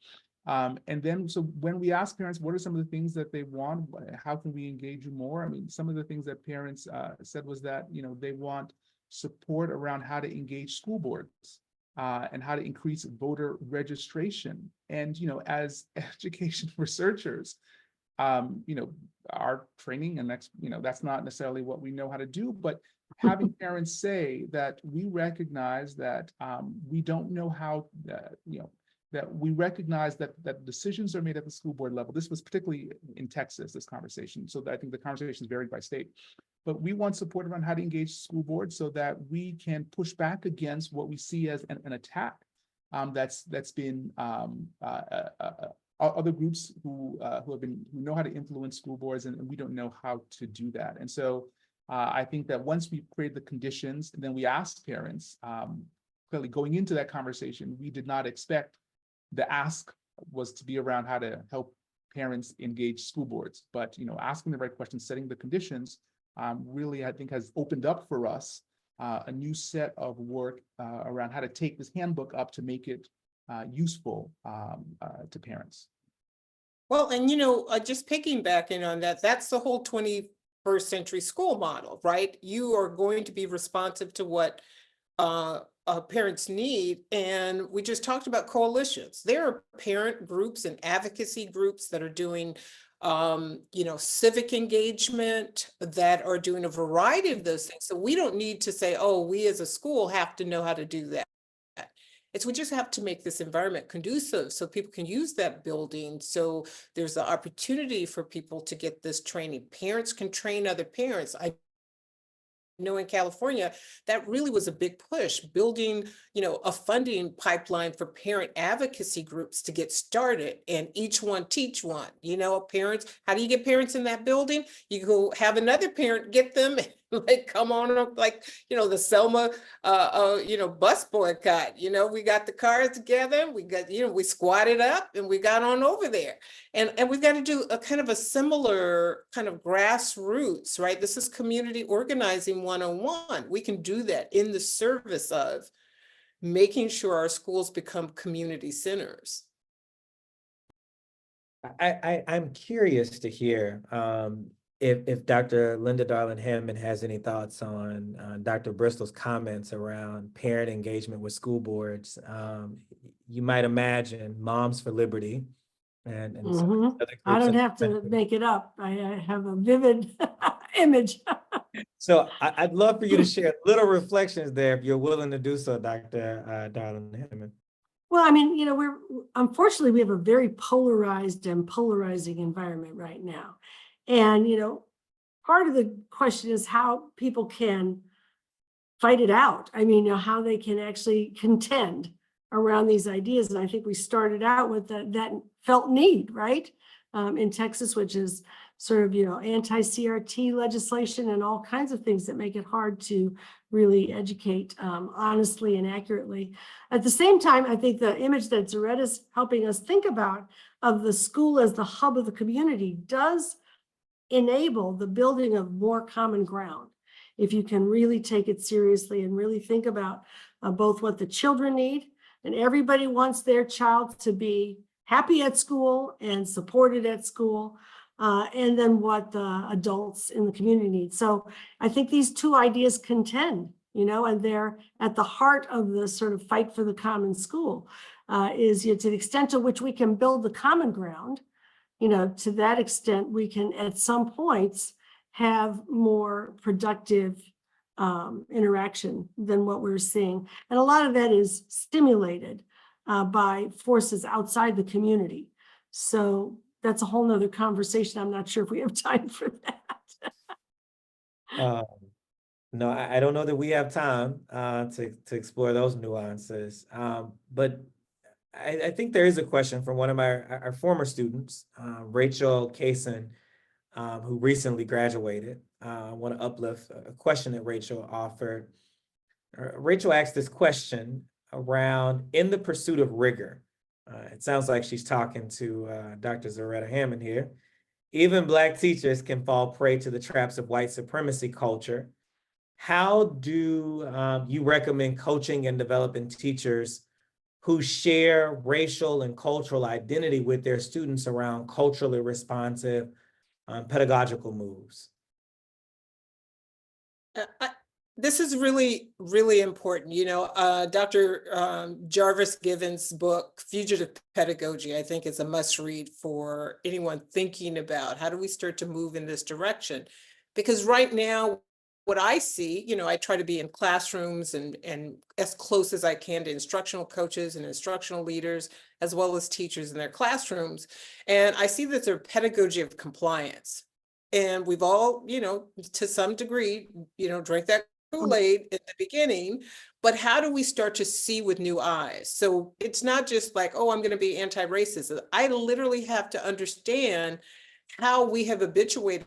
And then, so when we ask parents, what are some of the things that they want? How can we engage you more? I mean, some of the things that parents said was that, they want support around how to engage school boards and how to increase voter registration. And, as education researchers, our training and that's not necessarily what we know how to do, but having parents say that we recognize that we don't know how, that we recognize that decisions are made at the school board level. This was particularly in Texas, this conversation. So I think the conversation is varied by state. But we want support around how to engage school boards so that we can push back against what we see as an attack that's been other groups who know how to influence school boards, and we don't know how to do that. And so I think that once we create the conditions, and then we ask parents, clearly going into that conversation, we did not expect the ask was to be around how to help parents engage school boards, but asking the right questions, setting the conditions, really, I think, has opened up for us a new set of work around how to take this handbook up to make it useful to parents. Well, and just piggybacking on that, that's the whole 21st century school model, right? You are going to be responsive to what parents need. And we just talked about coalitions. There are parent groups and advocacy groups that are doing civic engagement, that are doing a variety of those things. So we don't need to say, oh, we as a school have to know how to do that. We just have to make this environment conducive so people can use that building. So there's the opportunity for people to get this training. Parents can train other parents. I know in California, that really was a big push, building, a funding pipeline for parent advocacy groups to get started, and each one teach one. Parents, how do you get parents in that building? You go have another parent get them, like come on up, like, the Selma, bus boycott. We got the cars together, we got, we squatted up and we got on over there. And we've got to do a kind of a similar kind of grassroots, right? This is community organizing 101. We can do that in the service of making sure our schools become community centers. I'm curious to hear if Dr. Linda Darling-Hammond has any thoughts on Dr. Bristol's comments around parent engagement with school boards. You might imagine Moms for Liberty and some other groups. I don't have to make it up. I have a vivid image. So I'd love for you to share little reflections there, if you're willing to do so, Dr. Darling-Hammond. Well, I mean, unfortunately, we have a very polarized and polarizing environment right now. And, part of the question is how people can fight it out. I mean, how they can actually contend around these ideas. And I think we started out with that felt need, right? In Texas, which is sort of, anti-CRT legislation and all kinds of things that make it hard to really educate honestly and accurately. At the same time, I think the image that Zoretta's helping us think about of the school as the hub of the community does enable the building of more common ground. If you can really take it seriously and really think about both what the children need, and everybody wants their child to be happy at school and supported at school, and then what the adults in the community need. So I think these two ideas contend, and they're at the heart of the sort of fight for the common school, is to the extent to which we can build the common ground, to that extent, we can at some points have more productive interaction than what we're seeing. And a lot of that is stimulated by forces outside the community. So that's a whole nother conversation. I'm not sure if we have time for that. No, I don't know that we have time to explore those nuances. But I think there is a question from one of our former students, Rachel Kaysen, who recently graduated. I want to uplift a question that Rachel offered. Rachel asked this question around in the pursuit of rigor. It sounds like she's talking to Dr. Zaretta Hammond here. Even Black teachers can fall prey to the traps of white supremacy culture. How do you recommend coaching and developing teachers who share racial and cultural identity with their students around culturally responsive pedagogical moves? This is really, really important. Dr. Jarvis Given's book, Fugitive Pedagogy, I think is a must read for anyone thinking about how do we start to move in this direction? Because right now, what I see, I try to be in classrooms and as close as I can to instructional coaches and instructional leaders, as well as teachers in their classrooms. And I see that there's pedagogy of compliance. And we've all, to some degree, drank that Kool-Aid in the beginning, but how do we start to see with new eyes? So it's not just like, oh, I'm going to be anti-racist. I literally have to understand how we have habituated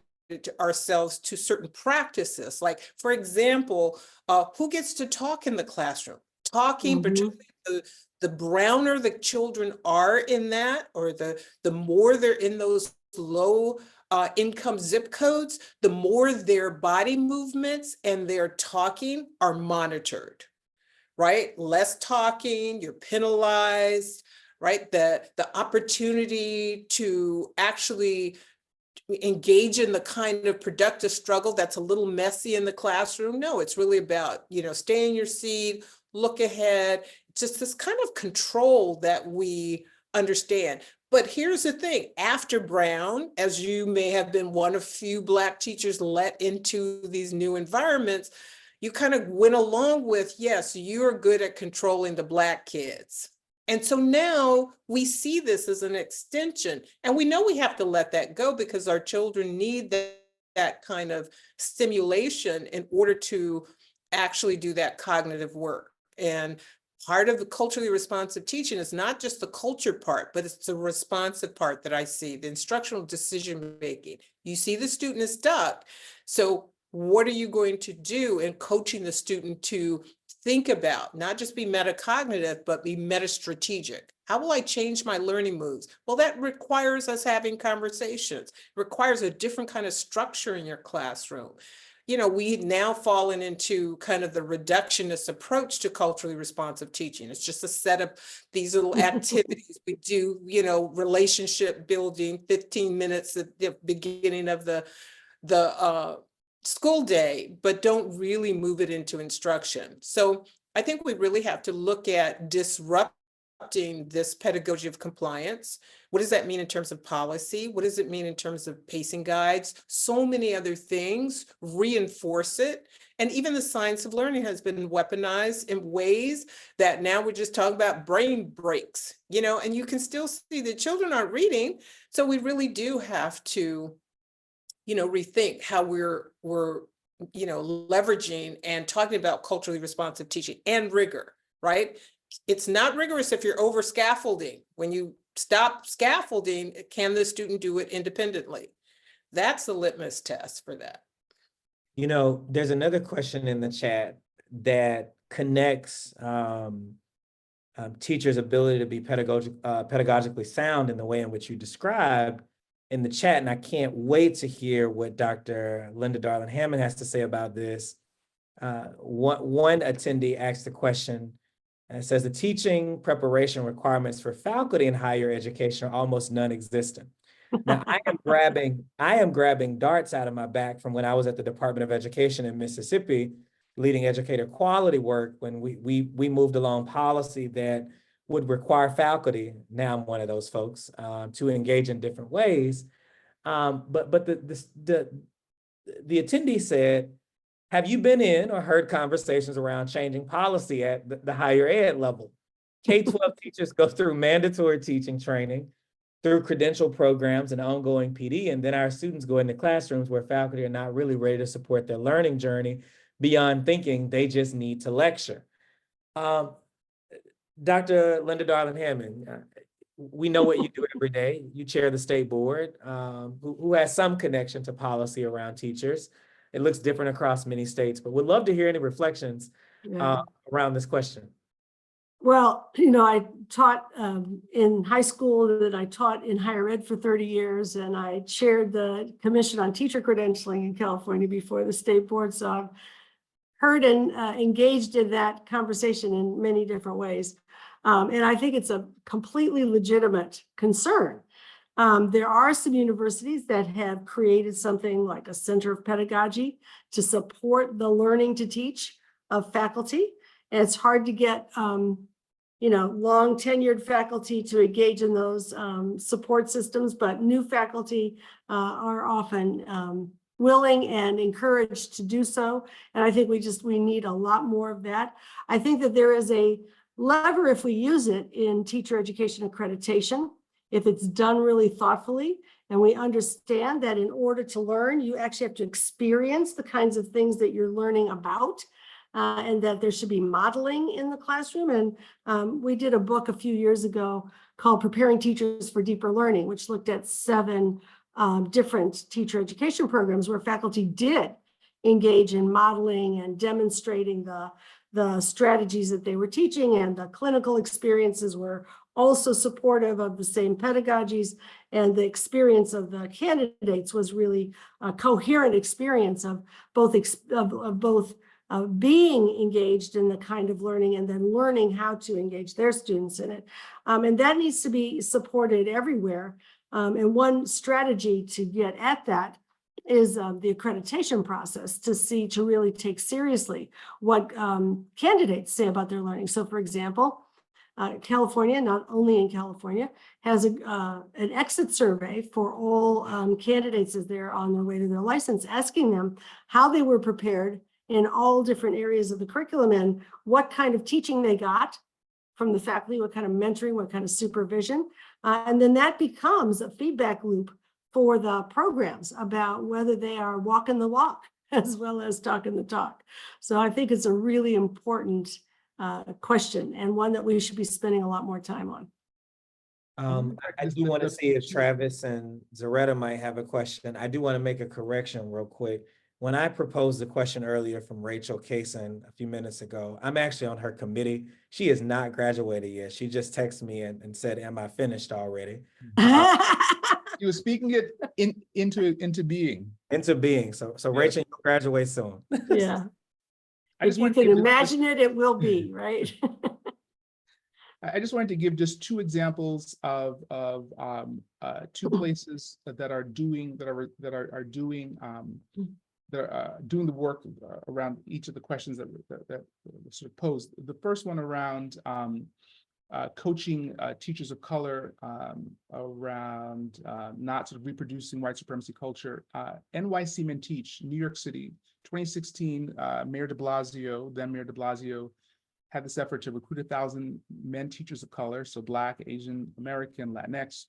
ourselves to certain practices. Like, for example, who gets to talk in the classroom? Talking, particularly the browner the children are in that, or the more they're in those low income zip codes, the more their body movements and their talking are monitored, right? Less talking, you're penalized, right? The opportunity to actually engage in the kind of productive struggle that's a little messy in the classroom. No, it's really about, stay in your seat, look ahead, just this kind of control that we understand. But here's the thing, after Brown, as you may have been one of few Black teachers let into these new environments, you kind of went along with, yes, you're good at controlling the Black kids. And so now we see this as an extension, and we know we have to let that go because our children need that kind of stimulation in order to actually do that cognitive work. And part of the culturally responsive teaching is not just the culture part, but it's the responsive part that I see, the instructional decision-making. You see the student is stuck. So what are you going to do in coaching the student to think about, not just be metacognitive, but be meta-strategic? How will I change my learning moves? Well, that requires us having conversations, requires a different kind of structure in your classroom. We've now fallen into kind of the reductionist approach to culturally responsive teaching. It's just a set of these little activities we do, relationship building, 15 minutes at the beginning of the school day, but don't really move it into instruction. So I think we really have to look at disrupting this pedagogy of compliance. What does that mean in terms of policy? What does it mean in terms of pacing guides? So many other things reinforce it. And even the science of learning has been weaponized in ways that now we're just talking about brain breaks, and you can still see the children aren't reading. So we really do have to, rethink how we're leveraging and talking about culturally responsive teaching and rigor, right? It's not rigorous if you're over scaffolding. When you stop scaffolding, can the student do it independently? That's the litmus test for that. There's another question in the chat that connects teachers' ability to be pedagogically sound in the way in which you described in the chat. And I can't wait to hear what Dr. Linda Darling-Hammond has to say about this. One attendee asked the question, and it says, the teaching preparation requirements for faculty in higher education are almost non-existent. Now, I am grabbing darts out of my back from when I was at the Department of Education in Mississippi, leading educator quality work, when we moved along policy that would require faculty, now I'm one of those folks, to engage in different ways. But the attendee said, have you been in or heard conversations around changing policy at the higher ed level? K-12 teachers go through mandatory teaching training, through credential programs and ongoing PD, and then our students go into classrooms where faculty are not really ready to support their learning journey beyond thinking they just need to lecture. Dr. Linda Darling-Hammond, we know what you do every day. You chair the state board, who has some connection to policy around teachers. It looks different across many states, but would love to hear any reflections around this question. Well, I taught in high school, then I taught in higher ed for 30 years, and I chaired the Commission on Teacher Credentialing in California before the state board. So I've heard and engaged in that conversation in many different ways. And I think it's a completely legitimate concern. There are some universities that have created something like a center of pedagogy to support the learning to teach of faculty. And it's hard to get long tenured faculty to engage in those support systems, but new faculty are often willing and encouraged to do so. And I think we need a lot more of that. I think that there is a lever if we use it in teacher education accreditation, if it's done really thoughtfully, and we understand that in order to learn, you actually have to experience the kinds of things that you're learning about. And that there should be modeling in the classroom. And we did a book a few years ago called Preparing Teachers for Deeper Learning, which looked at 7 different teacher education programs where faculty did engage in modeling and demonstrating the strategies that they were teaching, and the clinical experiences were also supportive of the same pedagogies, and the experience of the candidates was really a coherent experience of both being engaged in the kind of learning and then learning how to engage their students in it. And that needs to be supported everywhere. And one strategy to get at that is the accreditation process, to really take seriously what candidates say about their learning. So for example, California, not only in California, has an exit survey for all candidates as they're on their way to their license, asking them how they were prepared in all different areas of the curriculum and what kind of teaching they got from the faculty, what kind of mentoring, what kind of supervision. And then that becomes a feedback loop for the programs about whether they are walking the walk as well as talking the talk. So I think it's a really important question, and one that we should be spending a lot more time on. I do want to see if Travis and Zaretta might have a question. I do want to make a correction real quick. When I proposed the question earlier from Rachel Kaysen a few minutes ago, I'm actually on her committee. She is not graduated yet. She just texted me and said, am I finished already? You were speaking it into being. Into being. So Yes. Rachel, you'll graduate soon. Yeah. I just If you wanted to can give imagine it, it will be, right? I just wanted to give just 2 examples of 2 places that are doing doing the work around each of the questions that were sort of posed. The first one around coaching teachers of color around not sort of reproducing white supremacy culture. NYC Men Teach, New York City, 2016, Mayor de Blasio, then Mayor de Blasio, had this effort to recruit 1,000 men teachers of color, so Black, Asian American, Latinx,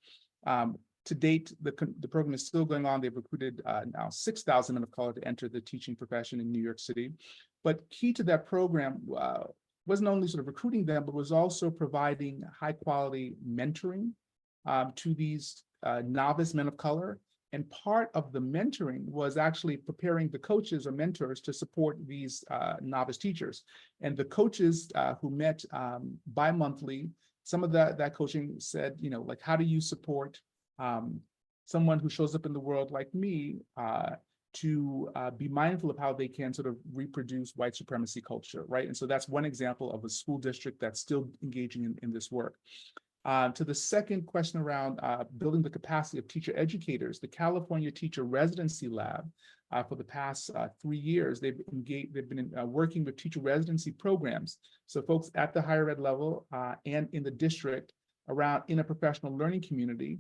To date, the program is still going on. They've recruited now 6,000 men of color to enter the teaching profession in New York City. But key to that program wasn't only sort of recruiting them, but was also providing high quality mentoring to these novice men of color. And part of the mentoring was actually preparing the coaches or mentors to support these novice teachers. And the coaches who met bi-monthly, some of that coaching said, you know, like, how do you support someone who shows up in the world like me to be mindful of how they can sort of reproduce white supremacy culture, right? And so that's one example of a school district that's still engaging in this work. To the second question around building the capacity of teacher educators, the California Teacher Residency Lab, for the past 3 years, they've been working with teacher residency programs. So folks at the higher ed level and in the district around in a professional learning community,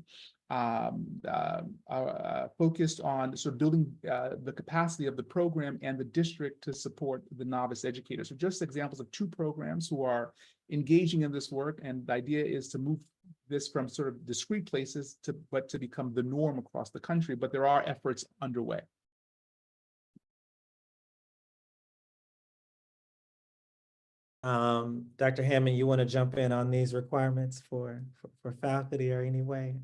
focused on sort of building the capacity of the program and the district to support the novice educators. So just examples of 2 programs who are engaging in this work, and the idea is to move this from sort of discrete places to become the norm across the country, but there are efforts underway. Dr. Hammond, you want to jump in on these requirements for faculty or any way?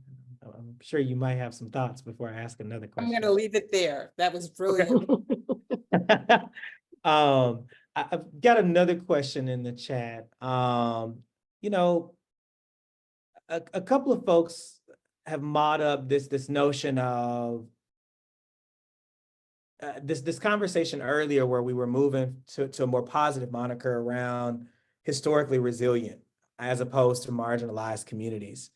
I'm sure you might have some thoughts before I ask another question. I'm going to leave it there. That was brilliant. I've got another question in the chat. You know, a couple of folks have mod up this notion of this conversation earlier where we were moving to a more positive moniker around historically resilient as opposed to marginalized communities.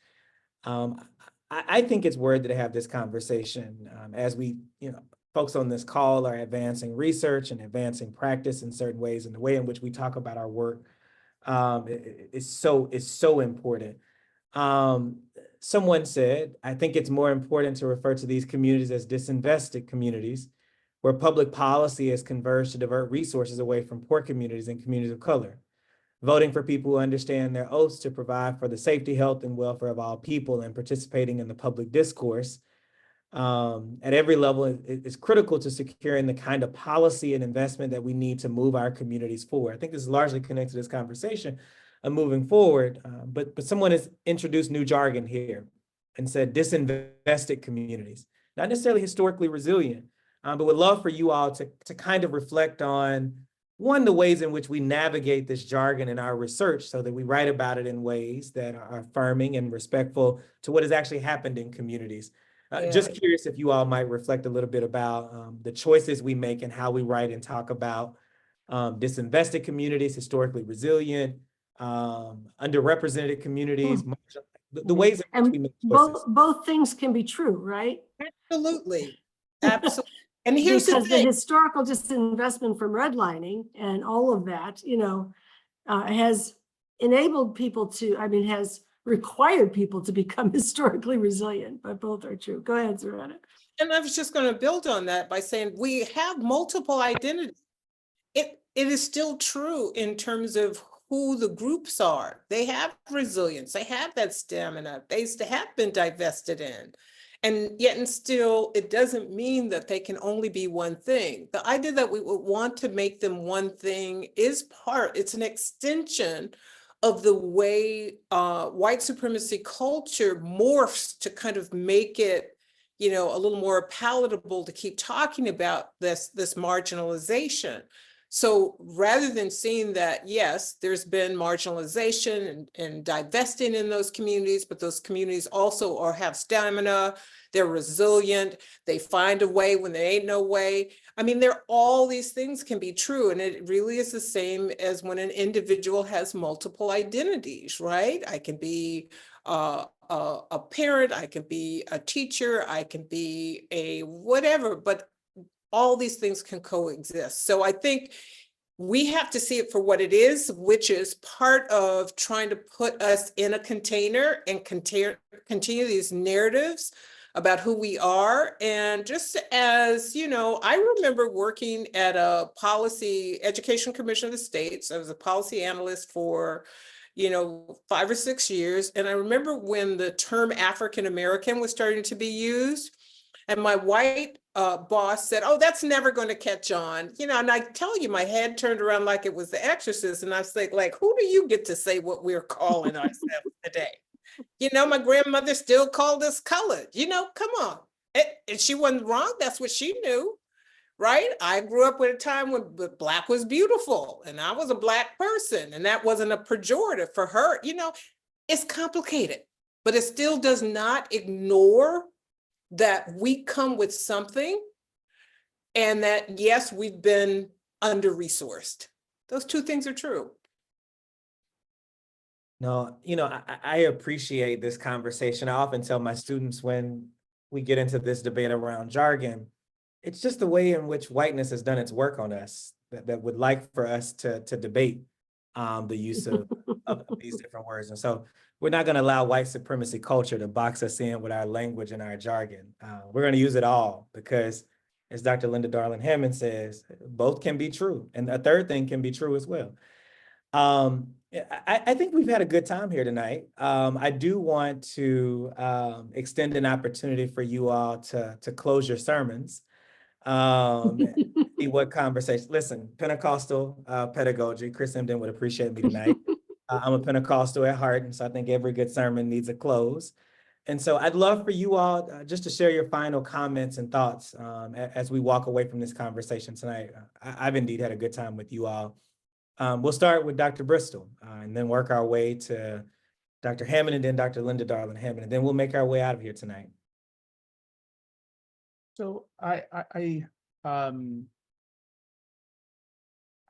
I think it's worthy to have this conversation as we, you know, folks on this call are advancing research and advancing practice in certain ways, and the way in which we talk about our work is so important. Someone said, I think it's more important to refer to these communities as disinvested communities, where public policy has converged to divert resources away from poor communities and communities of color. Voting for people who understand their oaths to provide for the safety, health, and welfare of all people, and participating in the public discourse at every level is critical to securing the kind of policy and investment that we need to move our communities forward. I think this is largely connected to this conversation of moving forward, but someone has introduced new jargon here and said disinvested communities, not necessarily historically resilient, but would love for you all to kind of reflect on, one, the ways in which we navigate this jargon in our research so that we write about it in ways that are affirming and respectful to what has actually happened in communities. Just curious if you all might reflect a little bit about the choices we make and how we write and talk about disinvested communities, historically resilient, underrepresented communities, the ways in which we make choices. Both things can be true, right? Absolutely. Absolutely. And here's because the the thing. historical disinvestment from redlining and all of that, you know, has enabled people to, I mean, has required people to become historically resilient, but both are true. Go ahead, Zaretta. And I was just going to build on that by saying we have multiple identities. It is still true in terms of who the groups are. They have resilience. They have that stamina. They have been divested in. And yet and still, it doesn't mean that they can only be one thing. The idea that we would want to make them one thing is it's an extension of the way white supremacy culture morphs to kind of make it, you know, a little more palatable to keep talking about this marginalization. So rather than seeing that, yes, there's been marginalization and divesting in those communities, but those communities also have stamina, they're resilient, they find a way when there ain't no way. I mean, all these things can be true. And it really is the same as when an individual has multiple identities, right? I can be a parent, I can be a teacher, I can be a whatever, but all these things can coexist. So I think we have to see it for what it is, which is part of trying to put us in a container and continue these narratives about who we are. And just as, you know, I remember working at a policy education commission of the states. I was a policy analyst for 5 or 6 years. And I remember when the term African American was starting to be used, and my white boss said, "Oh, that's never going to catch on." And I tell you, my head turned around like it was The Exorcist. And I was like, who do you get to say what we're calling ourselves today? My grandmother still called us colored, come on. And she wasn't wrong. That's what she knew, right? I grew up at a time when Black was beautiful and I was a Black person, and that wasn't a pejorative for her. It's complicated, but it still does not ignore that we come with something, and that, yes, we've been under-resourced. Those two things are true. No, I appreciate this conversation. I often tell my students when we get into this debate around jargon, it's just the way in which whiteness has done its work on us that would like for us to debate the use of these different words. And so we're not going to allow white supremacy culture to box us in with our language and our jargon. We're going to use it all because, as Dr. Linda Darling Hammond says, both can be true. And a third thing can be true as well. I think we've had a good time here tonight. I do want to extend an opportunity for you all to close your sermons. See what conversation. Listen, Pentecostal pedagogy. Chris Emden would appreciate me tonight. I'm a Pentecostal at heart, and so I think every good sermon needs a close. And so I'd love for you all just to share your final comments and thoughts as we walk away from this conversation tonight. I've indeed had a good time with you all. We'll start with Dr. Bristol and then work our way to Dr. Hammond and then Dr. Linda Darling Hammond, and then we'll make our way out of here tonight. So I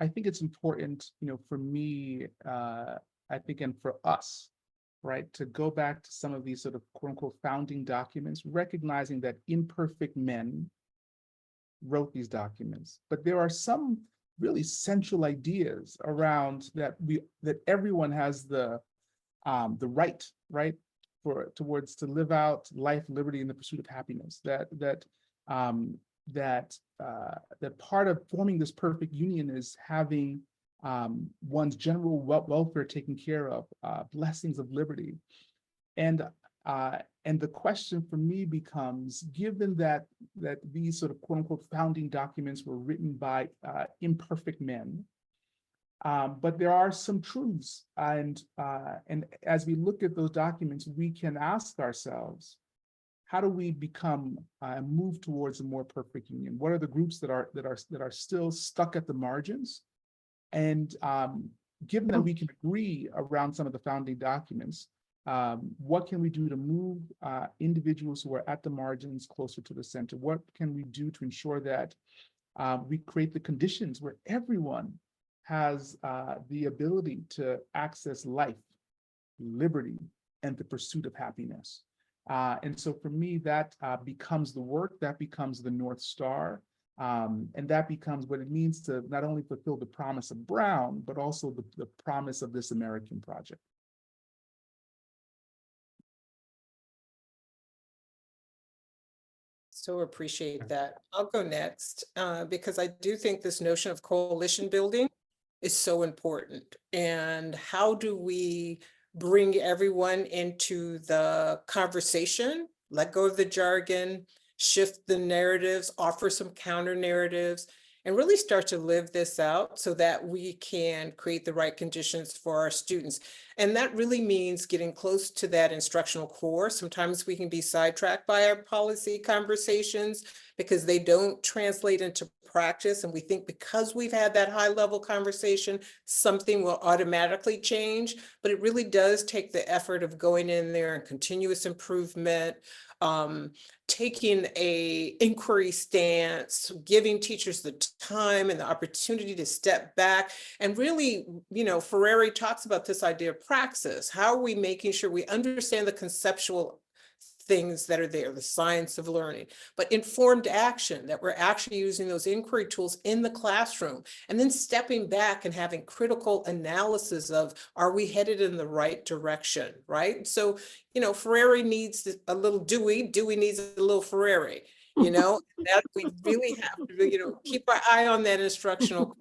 think it's important, for me, I think, and for us, right, to go back to some of these sort of quote unquote founding documents, recognizing that imperfect men wrote these documents, but there are some really central ideas around that everyone has the right towards to live out life, liberty, and the pursuit of happiness. That part of forming this perfect union is having one's general welfare taken care of, blessings of liberty, and the question for me becomes, given that these sort of quote unquote founding documents were written by imperfect men, but there are some truths, and as we look at those documents, we can ask ourselves, how do we become move towards a more perfect union? What are the groups that are still stuck at the margins? And given that we can agree around some of the founding documents, what can we do to move individuals who are at the margins closer to the center? What can we do to ensure that we create the conditions where everyone has the ability to access life, liberty, and the pursuit of happiness? And so for me, that becomes the work, that becomes the North Star, and that becomes what it means to not only fulfill the promise of Brown, but also the promise of this American project. So appreciate that. I'll go next because I do think this notion of coalition building is so important. And how do we bring everyone into the conversation, let go of the jargon, shift the narratives, offer some counter narratives, and really start to live this out so that we can create the right conditions for our students. And that really means getting close to that instructional core. Sometimes we can be sidetracked by our policy conversations because they don't translate into practice. And we think because we've had that high level conversation, something will automatically change. But it really does take the effort of going in there and continuous improvement, taking a inquiry stance, giving teachers the time and the opportunity to step back. And really, Freire talks about this idea of praxis. How are we making sure we understand the conceptual things that are there, the science of learning, but informed action, that we're actually using those inquiry tools in the classroom, and then stepping back and having critical analysis of, are we headed in the right direction, right? So, Freire needs a little Dewey needs a little Freire, that we really have to, keep our eye on that instructional.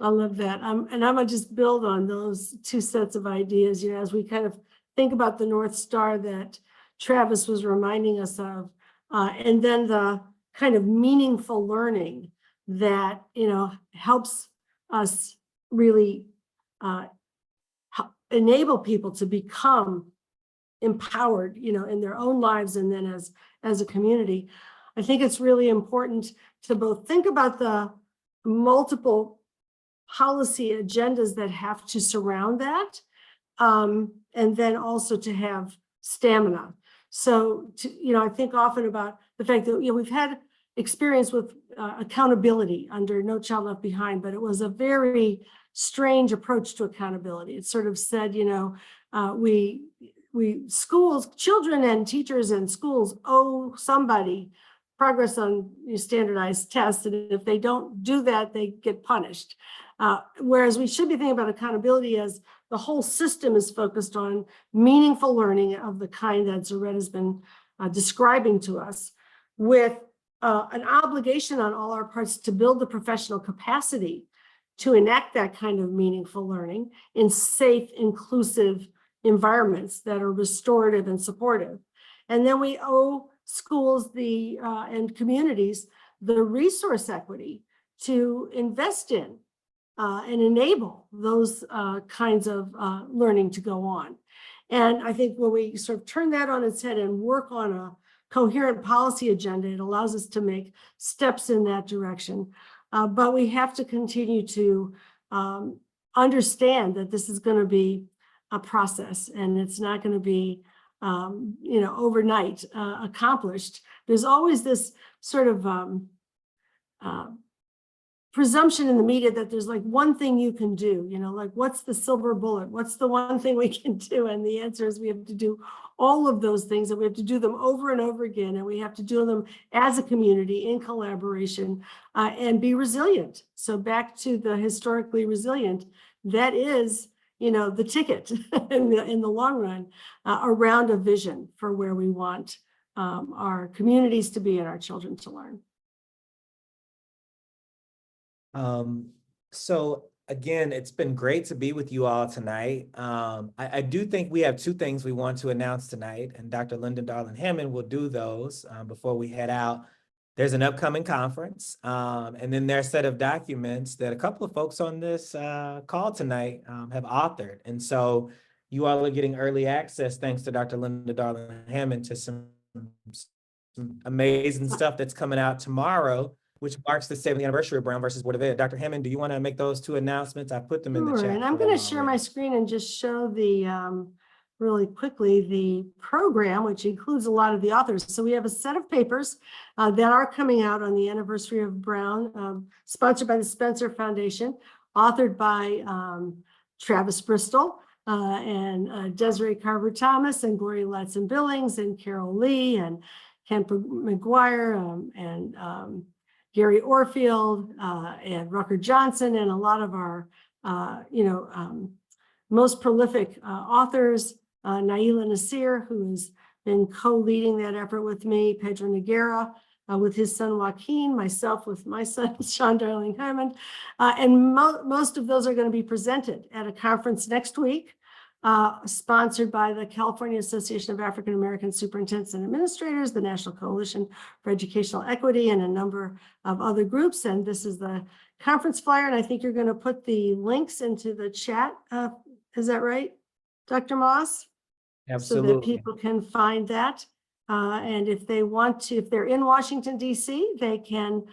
I love that. And I'm gonna just build on those two sets of ideas, as we kind of think about the North Star that Travis was reminding us of, and then the kind of meaningful learning that, helps us really enable people to become empowered, in their own lives and then as a community. I think it's really important to both think about the multiple policy agendas that have to surround that, and then also to have stamina. So, I think often about the fact that we've had experience with accountability under No Child Left Behind, but it was a very strange approach to accountability. It sort of said, schools, children and teachers and schools owe somebody progress on standardized tests, and if they don't do that, they get punished. Whereas we should be thinking about accountability as the whole system is focused on meaningful learning of the kind that Zarette has been describing to us, with an obligation on all our parts to build the professional capacity to enact that kind of meaningful learning in safe, inclusive environments that are restorative and supportive. And then we owe schools and communities the resource equity to invest in and enable those kinds of learning to go on. And I think when we sort of turn that on its head and work on a coherent policy agenda, it allows us to make steps in that direction. But we have to continue to understand that this is going to be a process, and it's not going to be overnight accomplished. There's always this sort of presumption in the media that there's like one thing you can do, like what's the silver bullet? What's the one thing we can do? And the answer is we have to do all of those things, and we have to do them over and over again. And we have to do them as a community in collaboration and be resilient. So back to the historically resilient, that is, the ticket in the long run around a vision for where we want our communities to be and our children to learn. So again, it's been great to be with you all tonight. I do think we have two things we want to announce tonight, and Dr. Linda Darling-Hammond will do those before we head out. There's an upcoming conference, and then there's a set of documents that a couple of folks on this call tonight have authored. And so you all are getting early access, thanks to Dr. Linda Darling-Hammond, to some amazing stuff that's coming out tomorrow, which marks the 70th anniversary of Brown versus Board of Ed. Dr. Hammond, do you want to make those two announcements? I put them in the Sure, chat. and I'm going to share my screen and just show the really quickly the program, which includes a lot of the authors. So we have a set of papers that are coming out on the anniversary of Brown, sponsored by the Spencer Foundation, authored by Travis Bristol and Desiree Carver-Thomas and Gloria Latson-Billings and Carol Lee and Kemp McGuire and Gary Orfield and Rucker Johnson, and a lot of our, most prolific authors, Naila Nasir, who has been co-leading that effort with me, Pedro Noguera with his son Joaquin, myself with my son Sean Darling-Hammond, and most of those are going to be presented at a conference next week, sponsored by the California Association of African American Superintendents and Administrators, the National Coalition for Educational Equity, and a number of other groups. And this is the conference flyer, and I think you're going to put the links into the chat. Is that right, Dr. Moss? Absolutely. So that people can find that. And if they want to, if they're in Washington, D.C., they can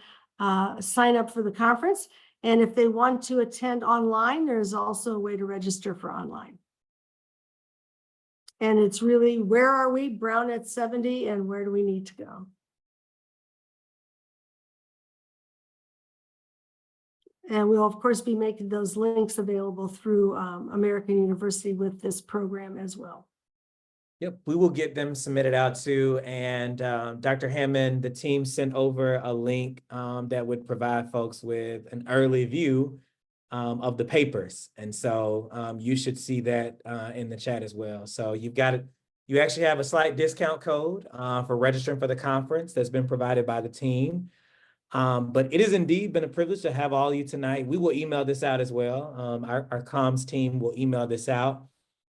sign up for the conference. And if they want to attend online, there's also a way to register for online. And it's really, where are we? Brown at 70, and where do we need to go? And we'll, of course, be making those links available through American University with this program as well. Yep, we will get them submitted out too. And Dr. Hammond, the team sent over a link that would provide folks with an early view of the papers. And so you should see that in the chat as well. So you've got it. You actually have a slight discount code for registering for the conference that's been provided by the team. But it has indeed been a privilege to have all of you tonight. We will email this out as well. Our comms team will email this out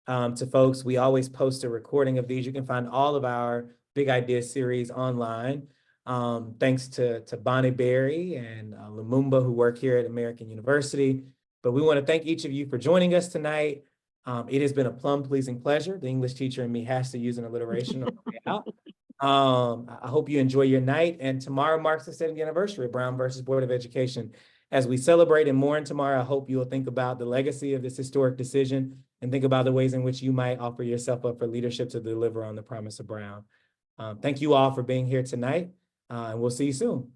to folks. We always post a recording of these. You can find all of our Big Idea series online. Thanks to Bonnie Berry and Lumumba, who work here at American University. But we want to thank each of you for joining us tonight. It has been a plum-pleasing pleasure. The English teacher in me has to use an alliteration on the way out. I hope you enjoy your night. And tomorrow marks the 70th anniversary of Brown versus Board of Education. As we celebrate and mourn tomorrow, I hope you will think about the legacy of this historic decision and think about the ways in which you might offer yourself up for leadership to deliver on the promise of Brown. Thank you all for being here tonight, and we'll see you soon.